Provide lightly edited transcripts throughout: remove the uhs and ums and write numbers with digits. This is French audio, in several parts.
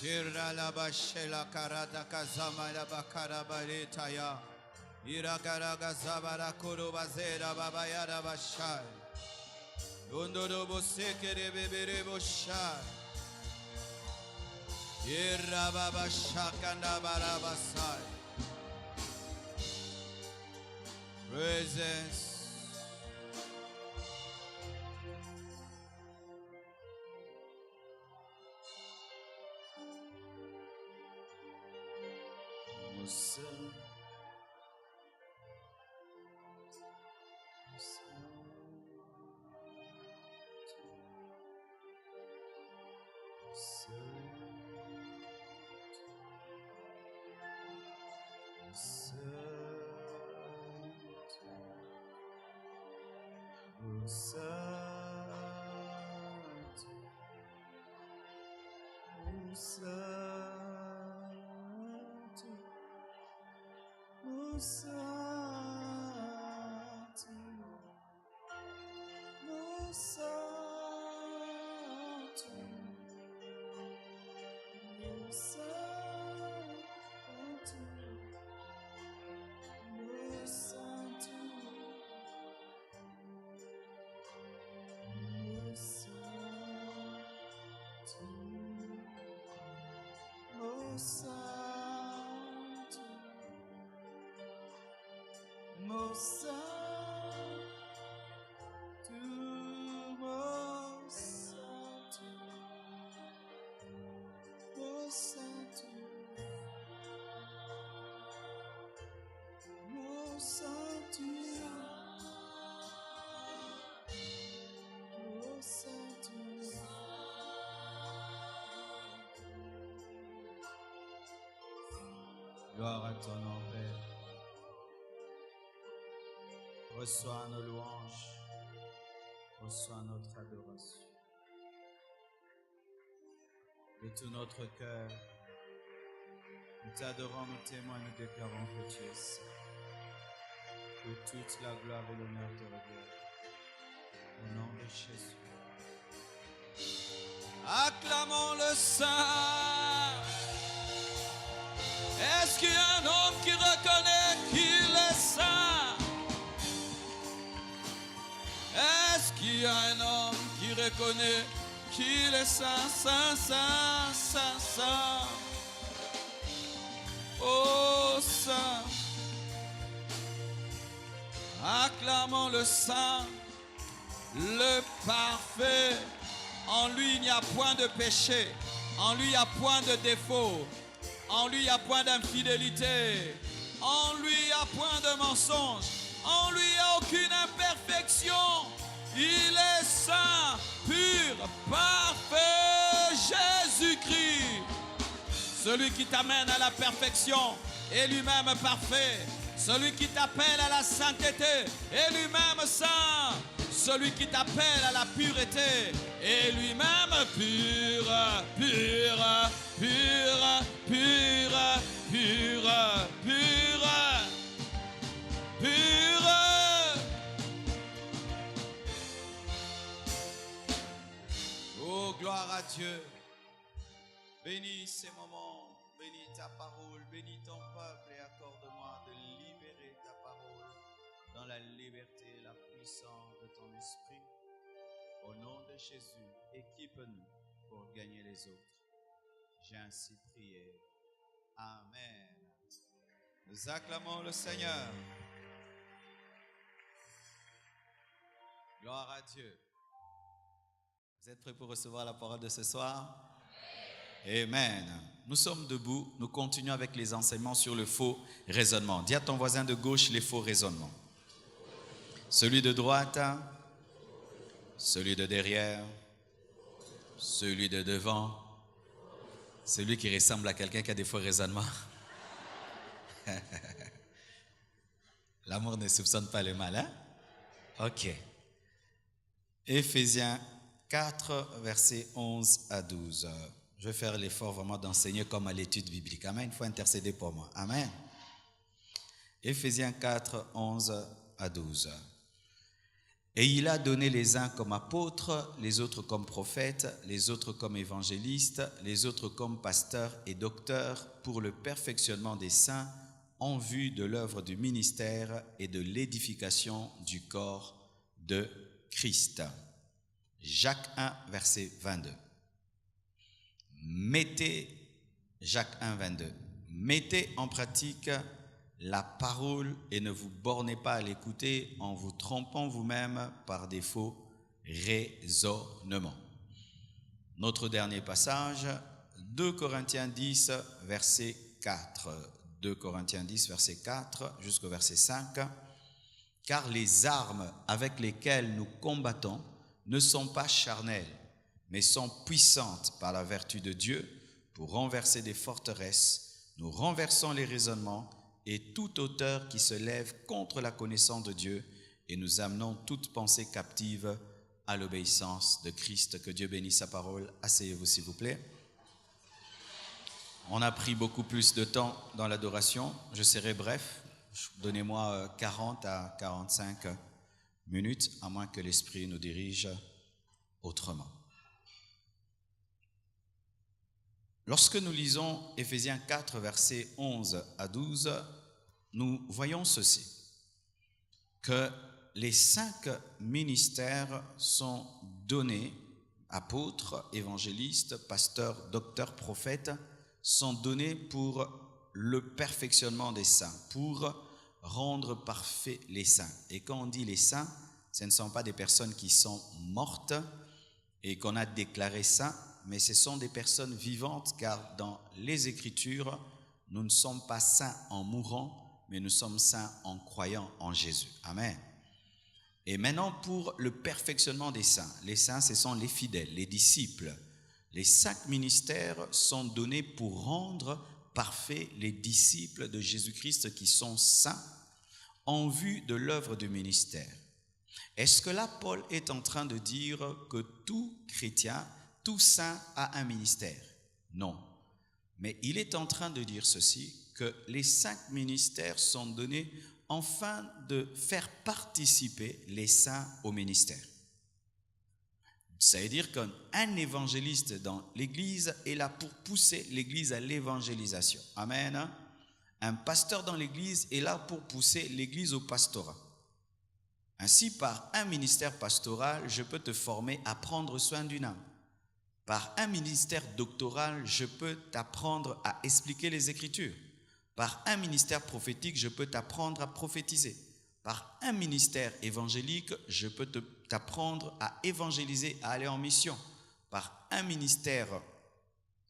Shira la bashela karata kazama la bakara baritaya. Iragara gazabara kuru bazera babayara bashai. Undoro bosekere bebere boshai. Irra baba shakanda barabasai. Presence. Gloire à ton nom, Père. Reçois nos louanges, reçois notre adoration. De tout notre cœur, nous t'adorons, nous t'aimons et nous déclarons que tu es saint. Que toute la gloire et l'honneur te reviennent. Au nom de Jésus. Acclamons le Saint. Est-ce qu'il y a un homme qui reconnaît qu'il est saint? Est-ce qu'il y a un homme qui reconnaît qu'il est saint, saint, saint, saint, saint? Oh saint. Acclamons le Saint, le parfait. En lui, il n'y a point de péché. En lui, il n'y a point de défaut. En lui, il n'y a point d'infidélité. En lui, il n'y a point de mensonge. En lui, il n'y a aucune imperfection. Il est saint, pur, parfait, Jésus-Christ. Celui qui t'amène à la perfection est lui-même parfait. Celui qui t'appelle à la sainteté est lui-même saint. Celui qui t'appelle à la pureté est lui-même pur, pur, pur, pur, pur, pur, pur. Oh, gloire à Dieu. Bénis ces moments, bénis ta parole, bénis ton peuple et accorde-moi de libérer ta parole dans la liberté et la puissance de ton esprit. Au nom de Jésus, équipe-nous pour gagner les autres. J'ai ainsi prié. Amen. Nous acclamons le Seigneur. Gloire à Dieu. Vous êtes prêts pour recevoir la parole de ce soir? Amen. Nous sommes debout, nous continuons avec les enseignements sur le faux raisonnement. Dis à ton voisin de gauche les faux raisonnements. Celui de droite, celui de derrière, celui de devant, celui qui ressemble à quelqu'un qui a des faux raisonnements. L'amour ne soupçonne pas le mal, hein? Ok. Éphésiens 4, versets 11 à 12. Je vais faire l'effort vraiment d'enseigner comme à l'étude biblique. Amen. Il faut intercéder pour moi. Amen. Éphésiens 4, 11 à 12. Et il a donné les uns comme apôtres, les autres comme prophètes, les autres comme évangélistes, les autres comme pasteurs et docteurs pour le perfectionnement des saints en vue de l'œuvre du ministère et de l'édification du corps de Christ. Jacques 1, verset 22. Jacques 1, 22. Mettez en pratique la parole et ne vous bornez pas à l'écouter en vous trompant vous-même par des faux raisonnements. Notre dernier passage, 2 Corinthiens 10, verset 4. 2 Corinthiens 10, verset 4 jusqu'au verset 5. Car les armes avec lesquelles nous combattons ne sont pas charnelles, mais sont puissantes par la vertu de Dieu pour renverser des forteresses. Nous renversons les raisonnements et toute hauteur qui se lève contre la connaissance de Dieu, et nous amenons toute pensée captive à l'obéissance de Christ. Que Dieu bénisse sa parole. Asseyez-vous s'il vous plaît. On a pris beaucoup plus de temps dans l'adoration. Je serai bref. Donnez-moi 40 à 45 minutes, à moins que l'Esprit nous dirige autrement. Lorsque nous lisons Éphésiens 4, versets 11 à 12, nous voyons ceci, que les 5 ministères sont donnés, apôtres, évangélistes, pasteurs, docteurs, prophètes, sont donnés pour le perfectionnement des saints, pour rendre parfaits les saints. Et quand on dit les saints, ce ne sont pas des personnes qui sont mortes et qu'on a déclaré saints, mais ce sont des personnes vivantes, car dans les Écritures, nous ne sommes pas saints en mourant, mais nous sommes saints en croyant en Jésus. Amen. Et maintenant, pour le perfectionnement des saints, les saints, ce sont les fidèles, les disciples. Les 5 ministères sont donnés pour rendre parfaits les disciples de Jésus-Christ qui sont saints en vue de l'œuvre du ministère. Est-ce que là, Paul est en train de dire que tout chrétien, tout saint a un ministère? Non. Mais il est en train de dire ceci, que les 5 ministères sont donnés afin de faire participer les saints au ministère. Ça veut dire qu'un évangéliste dans l'église est là pour pousser l'église à l'évangélisation. Amen. Un pasteur dans l'église est là pour pousser l'église au pastorat. Ainsi, par un ministère pastoral, je peux te former à prendre soin d'une âme. Par un ministère doctoral, je peux t'apprendre à expliquer les Écritures. Par un ministère prophétique, je peux t'apprendre à prophétiser. Par un ministère évangélique, je peux t'apprendre à évangéliser, à aller en mission. Par un ministère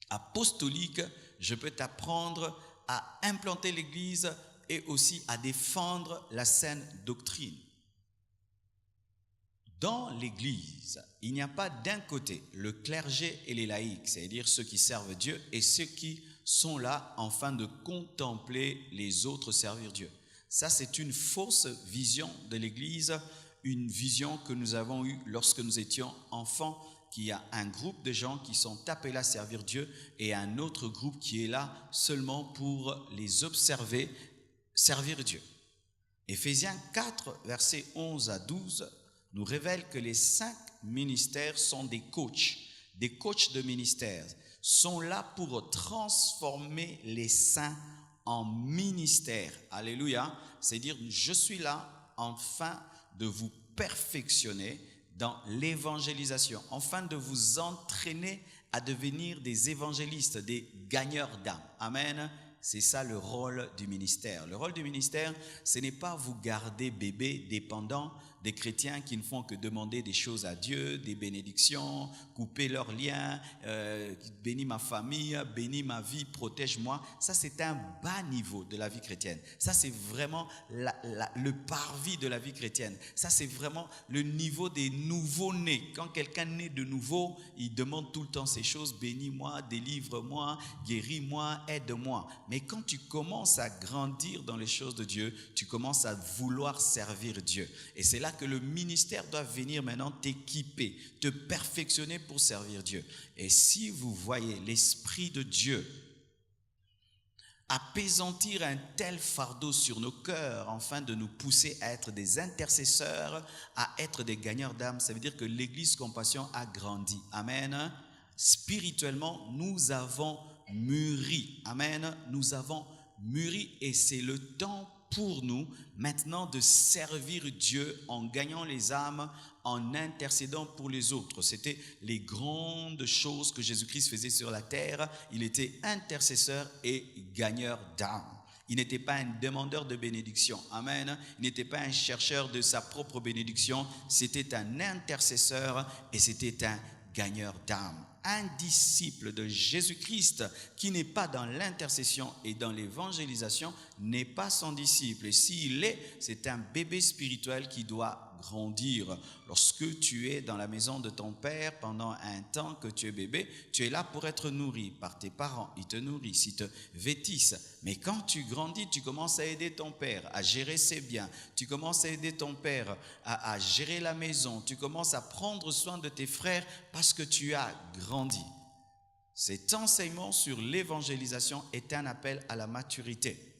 apostolique, je peux t'apprendre à implanter l'Église et aussi à défendre la saine doctrine. Dans l'Église, il n'y a pas d'un côté le clergé et les laïcs, c'est-à-dire ceux qui servent Dieu et ceux qui sont là afin de contempler les autres servir Dieu. Ça, c'est une fausse vision de l'Église, une vision que nous avons eue lorsque nous étions enfants, qu'il y a un groupe de gens qui sont appelés à servir Dieu et un autre groupe qui est là seulement pour les observer, servir Dieu. Éphésiens 4, versets 11 à 12, nous révèle que les 5 ministères sont des coachs de ministère, sont là pour transformer les saints en ministère. Alléluia. C'est-à-dire, je suis là afin de vous perfectionner dans l'évangélisation, afin de vous entraîner à devenir des évangélistes, des gagneurs d'âme. Amen. C'est ça le rôle du ministère. Le rôle du ministère, ce n'est pas vous garder bébé dépendant des chrétiens qui ne font que demander des choses à Dieu, des bénédictions, couper leurs liens, bénis ma famille, bénis ma vie, protège-moi. Ça, c'est un bas niveau de la vie chrétienne. Ça, c'est vraiment le parvis de la vie chrétienne. Ça, c'est vraiment le niveau des nouveaux-nés. Quand quelqu'un naît de nouveau, il demande tout le temps ces choses, bénis-moi, délivre-moi, guéris-moi, aide-moi. Mais quand tu commences à grandir dans les choses de Dieu, tu commences à vouloir servir Dieu. Et c'est là que le ministère doit venir maintenant t'équiper, te perfectionner pour servir Dieu. Et si vous voyez l'Esprit de Dieu appesantir un tel fardeau sur nos cœurs afin de nous pousser à être des intercesseurs, à être des gagneurs d'âme. Ça veut dire que l'Église Compassion a grandi. Amen. Spirituellement, nous avons mûri. Amen. Nous avons mûri et c'est le temps pour nous maintenant de servir Dieu en gagnant les âmes, en intercédant pour les autres. C'était les grandes choses que Jésus-Christ faisait sur la terre. Il était intercesseur et gagneur d'âmes. Il n'était pas un demandeur de bénédiction. Amen. Il n'était pas un chercheur de sa propre bénédiction. C'était un intercesseur et c'était un gagneur d'âmes. Un disciple de Jésus-Christ qui n'est pas dans l'intercession et dans l'évangélisation n'est pas son disciple. Et s'il l'est, c'est un bébé spirituel qui doit grandir. Lorsque tu es dans la maison de ton père pendant un temps que tu es bébé, tu es là pour être nourri par tes parents. Ils te nourrissent, ils te vêtissent. Mais quand tu grandis, tu commences à aider ton père à gérer ses biens. Tu commences à aider ton père à gérer la maison. Tu commences à prendre soin de tes frères parce que tu as grandi. Cet enseignement sur l'évangélisation est un appel à la maturité.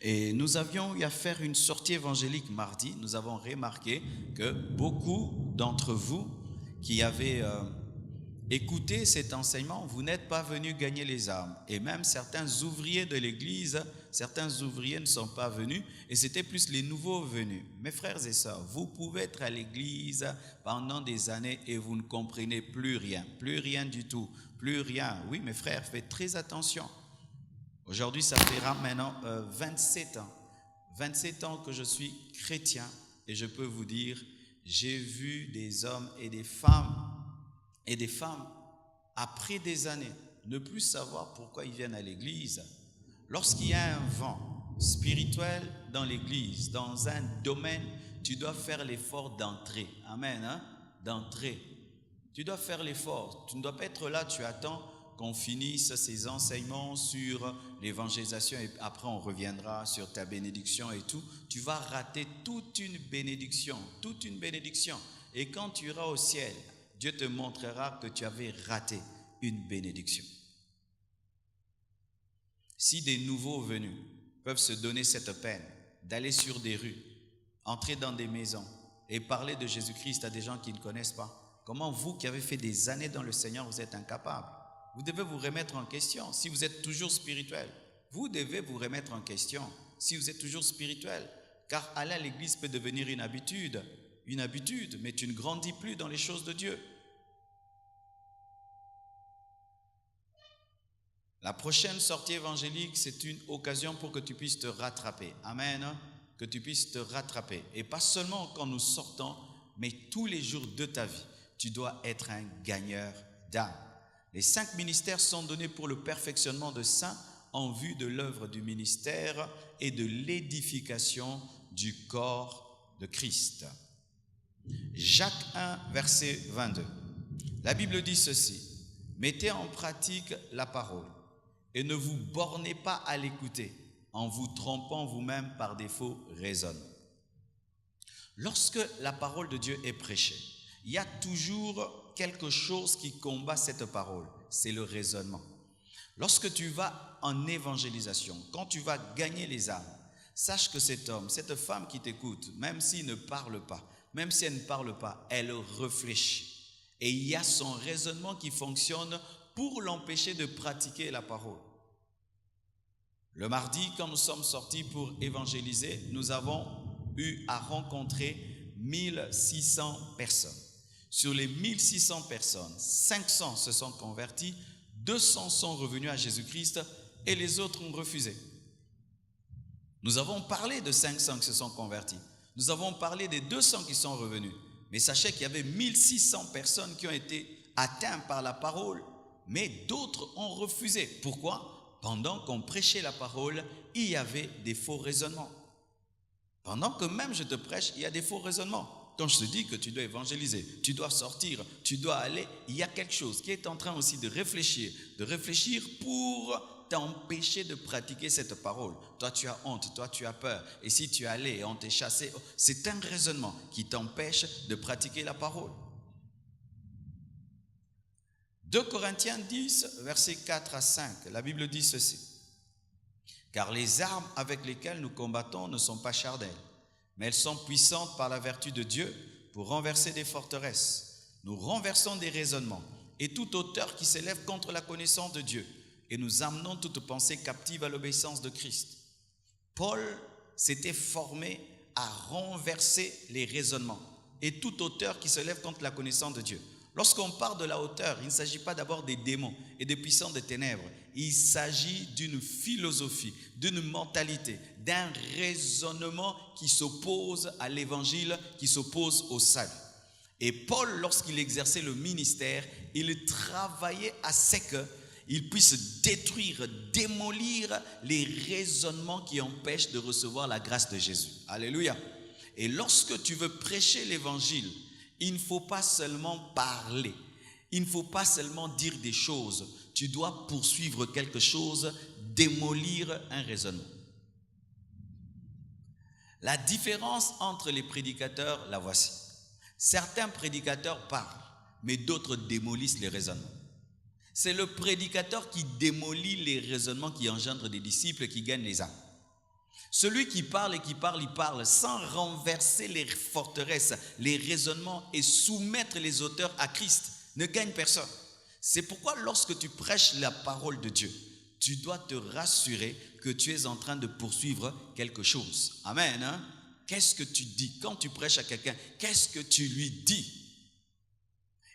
Et nous avions eu à faire une sortie évangélique mardi. Nous avons remarqué que beaucoup d'entre vous qui avez écouté cet enseignement, vous n'êtes pas venus gagner les âmes. Et même certains ouvriers de l'église, certains ouvriers ne sont pas venus et c'était plus les nouveaux venus. Mes frères et sœurs, vous pouvez être à l'église pendant des années et vous ne comprenez plus rien du tout, plus rien. Oui, mes frères, faites très attention. Aujourd'hui, ça fera maintenant 27 ans que je suis chrétien et je peux vous dire, j'ai vu des hommes et des femmes après des années ne plus savoir pourquoi ils viennent à l'église. Lorsqu'il y a un vent spirituel dans l'église, dans un domaine, tu dois faire l'effort d'entrer. Amen, d'entrer. Tu dois faire l'effort. Tu ne dois pas être là, tu attends qu'on finisse ces enseignements sur l'évangélisation et après on reviendra sur ta bénédiction et tout. Tu vas rater toute une bénédiction. Et quand tu iras au ciel, Dieu te montrera que tu avais raté une bénédiction. Si des nouveaux venus peuvent se donner cette peine d'aller sur des rues, entrer dans des maisons et parler de Jésus-Christ à des gens qui ne connaissent pas, comment vous qui avez fait des années dans le Seigneur, vous êtes incapables? Vous devez vous remettre en question. Si vous êtes toujours spirituel, vous devez vous remettre en question. Si vous êtes toujours spirituel, car aller à l'église peut devenir une habitude, mais tu ne grandis plus dans les choses de Dieu. La prochaine sortie évangélique, c'est une occasion pour que tu puisses te rattraper. Amen. Que tu puisses te rattraper. Et pas seulement quand nous sortons, mais tous les jours de ta vie, tu dois être un gagneur d'âme. Les 5 ministères sont donnés pour le perfectionnement de saints en vue de l'œuvre du ministère et de l'édification du corps de Christ. Jacques 1, verset 22. La Bible dit ceci: mettez en pratique la parole et ne vous bornez pas à l'écouter en vous trompant vous-même par des faux raisonnements. Lorsque la parole de Dieu est prêchée, il y a toujours quelque chose qui combat cette parole, c'est le raisonnement. Lorsque tu vas en évangélisation, quand tu vas gagner les âmes, sache que cet homme, cette femme qui t'écoute, même s'il ne parle pas, même si elle ne parle pas, elle réfléchit. Et il y a son raisonnement qui fonctionne pour l'empêcher de pratiquer la parole. Le mardi, quand nous sommes sortis pour évangéliser, nous avons eu à rencontrer 1600 personnes. Sur les 1600 personnes, 500 se sont convertis, 200 sont revenus à Jésus-Christ et les autres ont refusé. Nous avons parlé de 500 qui se sont convertis. Nous avons parlé des 200 qui sont revenus. Mais sachez qu'il y avait 1600 personnes qui ont été atteintes par la parole, mais d'autres ont refusé. Pourquoi? Pendant qu'on prêchait la parole, il y avait des faux raisonnements. Pendant que même je te prêche, il y a des faux raisonnements. Quand je te dis que tu dois évangéliser, tu dois sortir, tu dois aller, il y a quelque chose qui est en train aussi de réfléchir pour t'empêcher de pratiquer cette parole. Toi, tu as honte, toi, tu as peur. Et si tu allais et on t'est chassé, c'est un raisonnement qui t'empêche de pratiquer la parole. 2 Corinthiens 10, versets 4 à 5, la Bible dit ceci. Car les armes avec lesquelles nous combattons ne sont pas charnelles, mais elles sont puissantes par la vertu de Dieu pour renverser des forteresses. Nous renversons des raisonnements et toute hauteur qui s'élève contre la connaissance de Dieu, et nous amenons toute pensée captive à l'obéissance de Christ. Paul s'était formé à renverser les raisonnements et toute hauteur qui s'élève contre la connaissance de Dieu. Lorsqu'on parle de la hauteur, il ne s'agit pas d'abord des démons et des puissants des ténèbres. Il s'agit d'une philosophie, d'une mentalité, d'un raisonnement qui s'oppose à l'évangile, qui s'oppose au salut. Et Paul, lorsqu'il exerçait le ministère, il travaillait à ce qu'il puisse détruire, démolir les raisonnements qui empêchent de recevoir la grâce de Jésus. Alléluia. Et lorsque tu veux prêcher l'évangile, il ne faut pas seulement parler, il ne faut pas seulement dire des choses, tu dois poursuivre quelque chose, démolir un raisonnement. La différence entre les prédicateurs, la voici. Certains prédicateurs parlent, mais d'autres démolissent les raisonnements. C'est le prédicateur qui démolit les raisonnements qui engendrent des disciples qui gagnent les âmes. Celui qui parle et qui parle, il parle sans renverser les forteresses, les raisonnements et soumettre les auteurs à Christ, ne gagne personne. C'est pourquoi lorsque tu prêches la parole de Dieu, tu dois te rassurer que tu es en train de poursuivre quelque chose. Amen. Hein? Qu'est-ce que tu dis quand tu prêches à quelqu'un? Qu'est-ce que tu lui dis?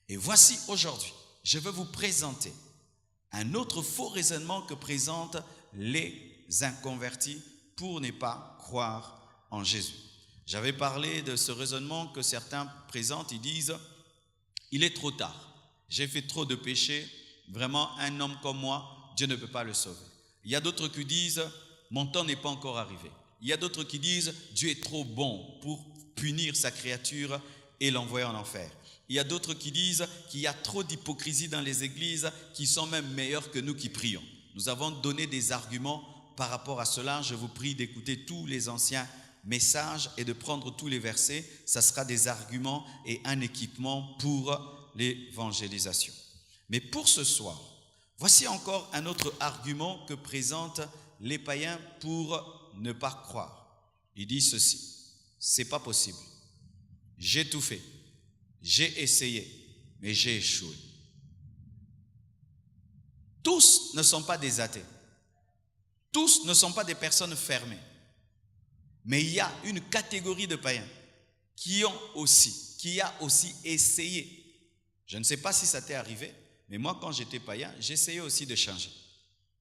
Et voici aujourd'hui, je veux vous présenter un autre faux raisonnement que présentent les inconvertis pour ne pas croire en Jésus. J'avais parlé de ce raisonnement que certains présentent, ils disent « Il est trop tard, j'ai fait trop de péchés, vraiment un homme comme moi, Dieu ne peut pas le sauver. » Il y a d'autres qui disent « Mon temps n'est pas encore arrivé. » Il y a d'autres qui disent « Dieu est trop bon pour punir sa créature et l'envoyer en enfer. » Il y a d'autres qui disent qu'il y a trop d'hypocrisie dans les églises qui sont même meilleures que nous qui prions. Nous avons donné des arguments par rapport à cela. Je vous prie d'écouter tous les anciens messages et de prendre tous les versets. Ça sera des arguments et un équipement pour l'évangélisation. Mais pour ce soir, voici encore un autre argument que présentent les païens pour ne pas croire. Il dit ceci: c'est pas possible. J'ai tout fait. J'ai essayé, mais j'ai échoué. Tous ne sont pas des athées. Tous ne sont pas des personnes fermées. Mais il y a une catégorie de païens qui a aussi essayé. Je ne sais pas si ça t'est arrivé, mais moi quand j'étais païen, j'essayais aussi de changer.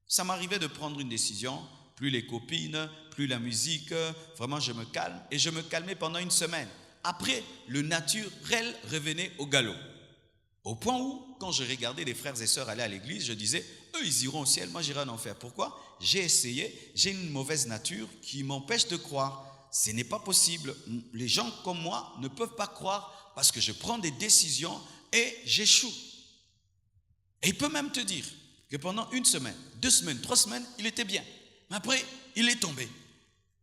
Ça m'arrivait de prendre une décision, plus les copines, plus la musique, vraiment je me calme. Et je me calmais pendant une semaine. Après, le naturel revenait au galop. Au point où, quand je regardais les frères et sœurs aller à l'église, je disais, eux ils iront au ciel, moi j'irai en enfer. Pourquoi? J'ai essayé, j'ai une mauvaise nature qui m'empêche de croire. Ce n'est pas possible. Les gens comme moi ne peuvent pas croire parce que je prends des décisions et j'échoue. Et il peut même te dire que pendant une semaine, 2 semaines, 3 semaines, il était bien. Mais après, il est tombé.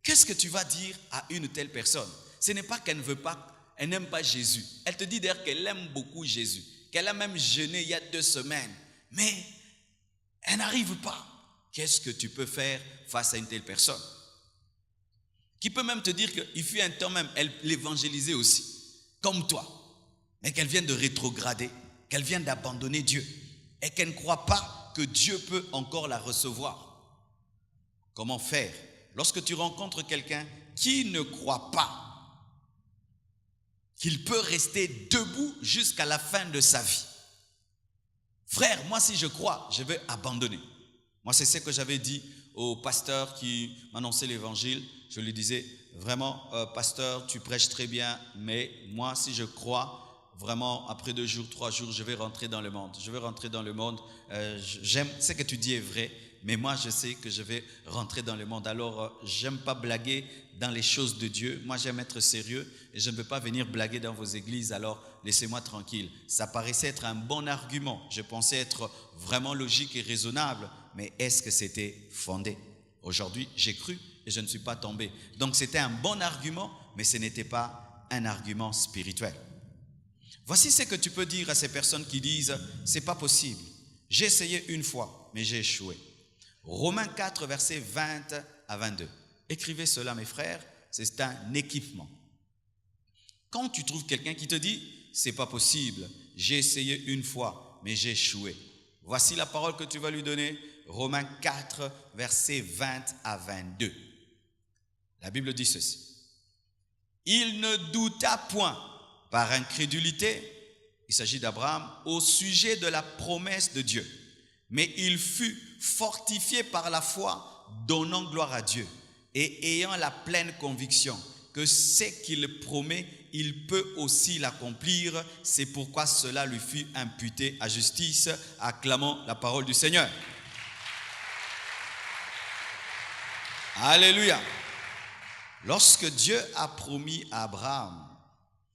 Qu'est-ce que tu vas dire à une telle personne? Ce n'est pas qu'elle ne veut pas, elle n'aime pas Jésus. Elle te dit d'ailleurs qu'elle aime beaucoup Jésus, qu'elle a même jeûné il y a 2 semaines. Mais elle n'arrive pas. Qu'est-ce que tu peux faire face à une telle personne? Qui peut même te dire qu'il fut un temps même, elle l'évangélisait aussi, comme toi. Mais qu'elle vient de rétrograder, qu'elle vient d'abandonner Dieu. Et qu'elle ne croit pas que Dieu peut encore la recevoir. Comment faire? Lorsque tu rencontres quelqu'un qui ne croit pas qu'il peut rester debout jusqu'à la fin de sa vie. Frère, moi si je crois, je vais abandonner. Moi c'est ce que j'avais dit au pasteur qui m'annonçait l'évangile. Je lui disais, vraiment, pasteur, tu prêches très bien, mais moi si je crois, vraiment, après 2 jours, 3 jours, je vais rentrer dans le monde. Je vais rentrer dans le monde. J'aime, ce que tu dis est vrai, mais moi je sais que je vais rentrer dans le monde. Alors, j'aime pas blaguer dans les choses de Dieu. Moi j'aime être sérieux et je ne peux pas venir blaguer dans vos églises, alors laissez-moi tranquille. Ça paraissait être un bon argument. Je pensais être vraiment logique et raisonnable, mais est-ce que c'était fondé? Aujourd'hui, j'ai cru et je ne suis pas tombé. Donc c'était un bon argument, mais ce n'était pas un argument spirituel. Voici ce que tu peux dire à ces personnes qui disent « c'est pas possible, j'ai essayé une fois, mais j'ai échoué ». Romains 4, versets 20 à 22. Écrivez cela, mes frères, c'est un équipement. Quand tu trouves quelqu'un qui te dit, c'est pas possible, j'ai essayé une fois, mais j'ai échoué. Voici la parole que tu vas lui donner, Romains 4, versets 20 à 22. La Bible dit ceci. Il ne douta point par incrédulité, il s'agit d'Abraham, au sujet de la promesse de Dieu. Mais il fut fortifié par la foi, donnant gloire à Dieu et ayant la pleine conviction que ce qu'il promet, il peut aussi l'accomplir. C'est pourquoi cela lui fut imputé à justice. Acclamons la parole du Seigneur. Alléluia. Lorsque Dieu a promis à Abraham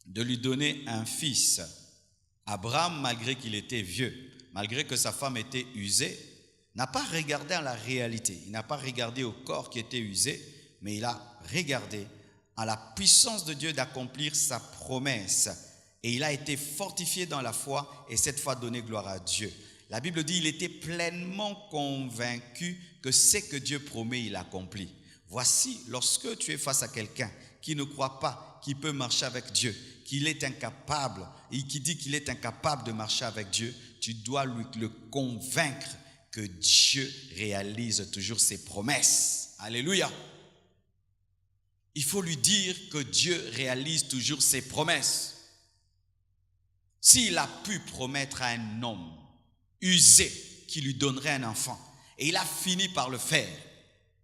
de lui donner un fils, Abraham, malgré qu'il était vieux, malgré que sa femme était usée, n'a pas regardé à la réalité. Il n'a pas regardé au corps qui était usé, mais il a regardé à la puissance de Dieu d'accomplir sa promesse. Et il a été fortifié dans la foi et cette fois donné gloire à Dieu. La Bible dit, il était pleinement convaincu que ce que Dieu promet, il accomplit. Voici, lorsque tu es face à quelqu'un qui ne croit pas qu'il peut marcher avec Dieu, qu'il est incapable, et qui dit qu'il est incapable de marcher avec Dieu, tu dois le convaincre que Dieu réalise toujours ses promesses. Alléluia. Il faut lui dire que Dieu réalise toujours ses promesses. S'il a pu promettre à un homme usé qui lui donnerait un enfant, et il a fini par le faire,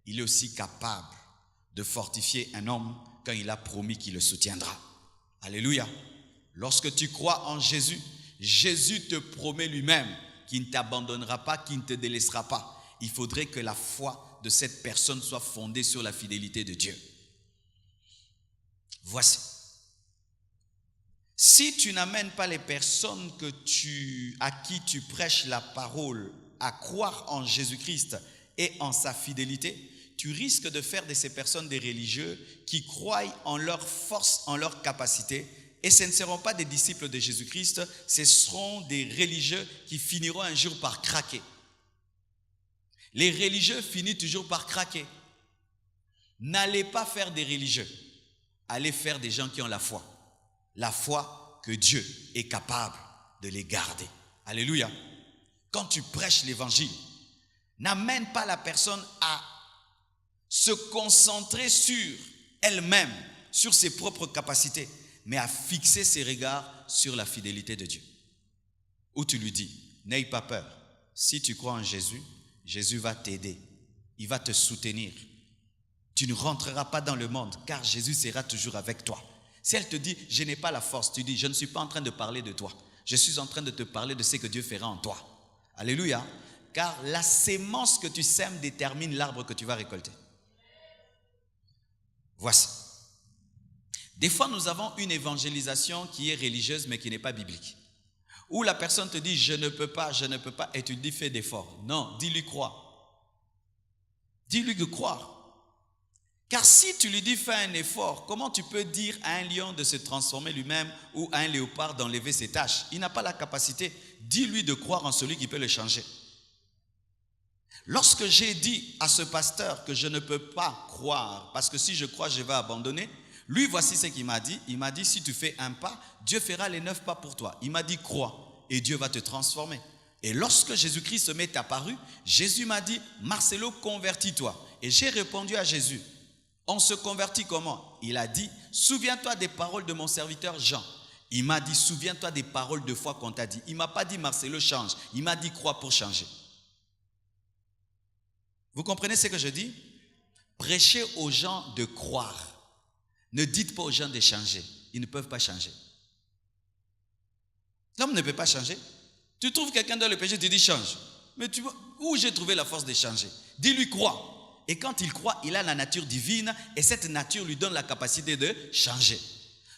il est aussi capable de fortifier un homme quand il a promis qu'il le soutiendra. Alléluia. Lorsque tu crois en Jésus, Jésus te promet lui-même qu'il ne t'abandonnera pas, qu'il ne te délaissera pas. Il faudrait que la foi de cette personne soit fondée sur la fidélité de Dieu. Voici. Si tu n'amènes pas les personnes à qui tu prêches la parole à croire en Jésus-Christ et en sa fidélité, tu risques de faire de ces personnes des religieux qui croient en leur force, en leur capacité. Et ce ne seront pas des disciples de Jésus-Christ, ce seront des religieux qui finiront un jour par craquer. Les religieux finissent toujours par craquer. N'allez pas faire des religieux. Allez faire des gens qui ont la foi. La foi que Dieu est capable de les garder. Alléluia. Quand tu prêches l'évangile, n'amène pas la personne à se concentrer sur elle-même, sur ses propres capacités, mais à fixer ses regards sur la fidélité de Dieu. Où tu lui dis, n'aie pas peur. Si tu crois en Jésus, Jésus va t'aider. Il va te soutenir. Tu ne rentreras pas dans le monde, car Jésus sera toujours avec toi. Si elle te dit, je n'ai pas la force, tu dis, je ne suis pas en train de parler de toi. Je suis en train de te parler de ce que Dieu fera en toi. Alléluia. Car la sémence que tu sèmes détermine l'arbre que tu vas récolter. Voici. Des fois, nous avons une évangélisation qui est religieuse, mais qui n'est pas biblique. Où la personne te dit, je ne peux pas, et tu dis, fais d'efforts. Non, dis-lui croire. Dis-lui de croire. Car si tu lui dis, fais un effort, comment tu peux dire à un lion de se transformer lui-même ou à un léopard d'enlever ses taches? Il n'a pas la capacité. Dis-lui de croire en celui qui peut le changer. Lorsque j'ai dit à ce pasteur que je ne peux pas croire, parce que si je crois, je vais abandonner, lui, voici ce qu'il m'a dit. Il m'a dit, si tu fais un pas, Dieu fera les 9 pas pour toi. Il m'a dit, crois, et Dieu va te transformer. Et lorsque Jésus-Christ m'est apparu, Jésus m'a dit, Marcelo, convertis-toi. Et j'ai répondu à Jésus, on se convertit comment? Il a dit, souviens-toi des paroles de mon serviteur Jean. Il m'a dit, souviens-toi des paroles de foi qu'on t'a dit. Il ne m'a pas dit, Marcelo, change. Il m'a dit, crois pour changer. Vous comprenez ce que je dis? Prêchez aux gens de croire. Ne dites pas aux gens de changer. Ils ne peuvent pas changer. L'homme ne peut pas changer. Tu trouves quelqu'un dans le péché, tu dis change. Mais tu vois, où j'ai trouvé la force de changer? Dis-lui crois. Et quand il croit, il a la nature divine et cette nature lui donne la capacité de changer.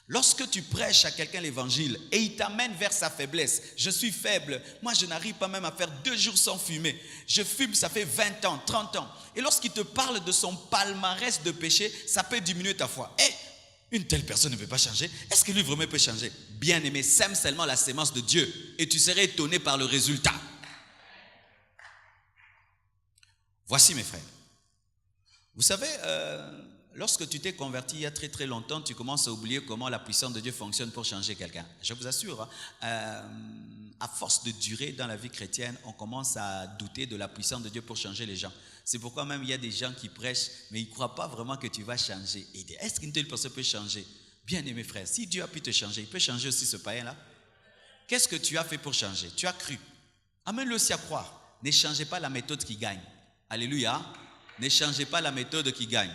Lorsque tu prêches à quelqu'un l'évangile et il t'amène vers sa faiblesse, je suis faible, moi je n'arrive pas même à faire 2 jours sans fumer, je fume ça fait 20 ans, 30 ans. Et lorsqu'il te parle de son palmarès de péché, ça peut diminuer ta foi. Et une telle personne ne peut pas changer, est-ce que lui vraiment peut changer? Bien-aimé, sème seulement la sémence de Dieu et tu serais étonné par le résultat. Voici mes frères. Vous savez, lorsque tu t'es converti il y a très très longtemps, tu commences à oublier comment la puissance de Dieu fonctionne pour changer quelqu'un. Je vous assure, à force de durer dans la vie chrétienne, on commence à douter de la puissance de Dieu pour changer les gens. C'est pourquoi même il y a des gens qui prêchent, mais ils ne croient pas vraiment que tu vas changer. Et est-ce qu'une telle personne peut changer? Bien aimé frère, si Dieu a pu te changer, il peut changer aussi ce païen-là. Qu'est-ce que tu as fait pour changer? Tu as cru. Amène-le aussi à croire. Ne changez pas la méthode qui gagne. Alléluia. Ne changez pas la méthode qui gagne.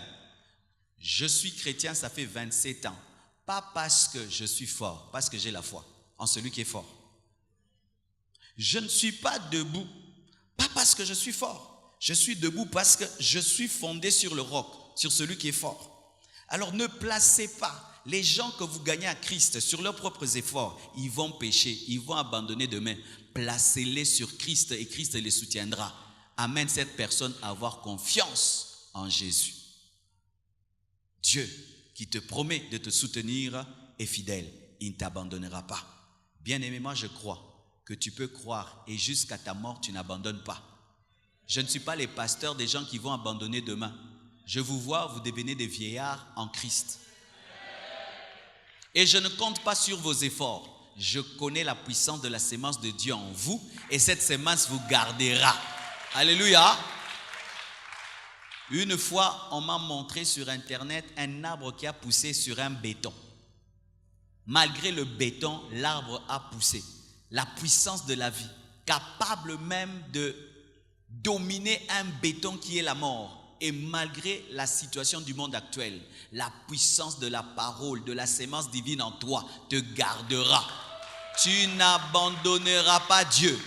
Je suis chrétien, ça fait 27 ans. Pas parce que je suis fort, parce que j'ai la foi en celui qui est fort. Je ne suis pas debout, pas parce que je suis fort. Je suis debout parce que je suis fondé sur le roc, sur celui qui est fort. Alors ne placez pas les gens que vous gagnez à Christ sur leurs propres efforts. Ils vont pécher, ils vont abandonner demain. Placez-les sur Christ et Christ les soutiendra. Amène cette personne à avoir confiance en Jésus. Dieu qui te promet de te soutenir est fidèle. Il ne t'abandonnera pas. Bien-aimé, moi je crois que tu peux croire et jusqu'à ta mort tu n'abandonnes pas. Je ne suis pas les pasteurs des gens qui vont abandonner demain. Je vous vois, vous devenez des vieillards en Christ. Et je ne compte pas sur vos efforts. Je connais la puissance de la sémence de Dieu en vous et cette sémence vous gardera. Alléluia. Une fois, on m'a montré sur internet un arbre qui a poussé sur un béton. Malgré le béton, l'arbre a poussé. La puissance de la vie, capable même de dominer un béton qui est la mort. Et malgré la situation du monde actuel, la puissance de la parole, de la sémence divine en toi te gardera. Tu n'abandonneras pas Dieu.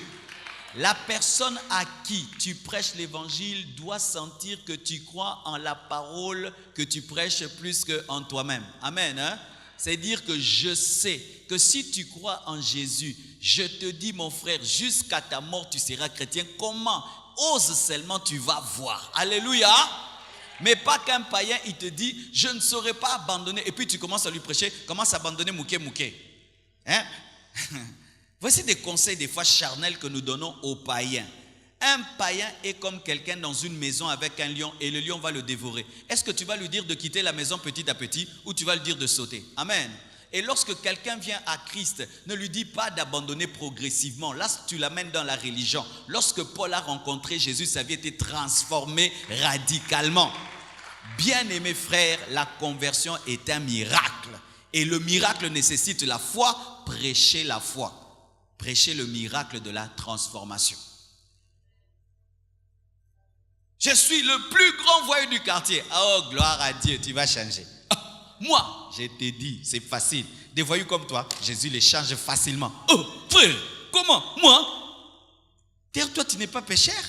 La personne à qui tu prêches l'évangile doit sentir que tu crois en la parole que tu prêches plus qu'en toi-même. Amen. Hein? C'est dire que je sais que si tu crois en Jésus, je te dis mon frère, jusqu'à ta mort tu seras chrétien. Comment? Ose seulement, tu vas voir. Alléluia. Mais pas qu'un païen, il te dit, je ne saurais pas abandonner. Et puis tu commences à lui prêcher, commence à abandonner mouké. Hein? Voici des conseils des fois charnels que nous donnons aux païens. Un païen est comme quelqu'un dans une maison avec un lion et le lion va le dévorer. Est-ce que tu vas lui dire de quitter la maison petit à petit ou tu vas lui dire de sauter? Amen. Et lorsque quelqu'un vient à Christ, ne lui dis pas d'abandonner progressivement. Là, tu l'amènes dans la religion. Lorsque Paul a rencontré Jésus, sa vie était transformée radicalement. Bien-aimés frères, la conversion est un miracle. Et le miracle nécessite la foi. Prêchez la foi. Prêchez le miracle de la transformation. Je suis le plus grand voyou du quartier. Oh, gloire à Dieu, tu vas changer. Moi, je te dis, c'est facile. Des voyous comme toi, Jésus les change facilement. Oh, frère, comment? Moi? D'ailleurs, toi, tu n'es pas pécheur.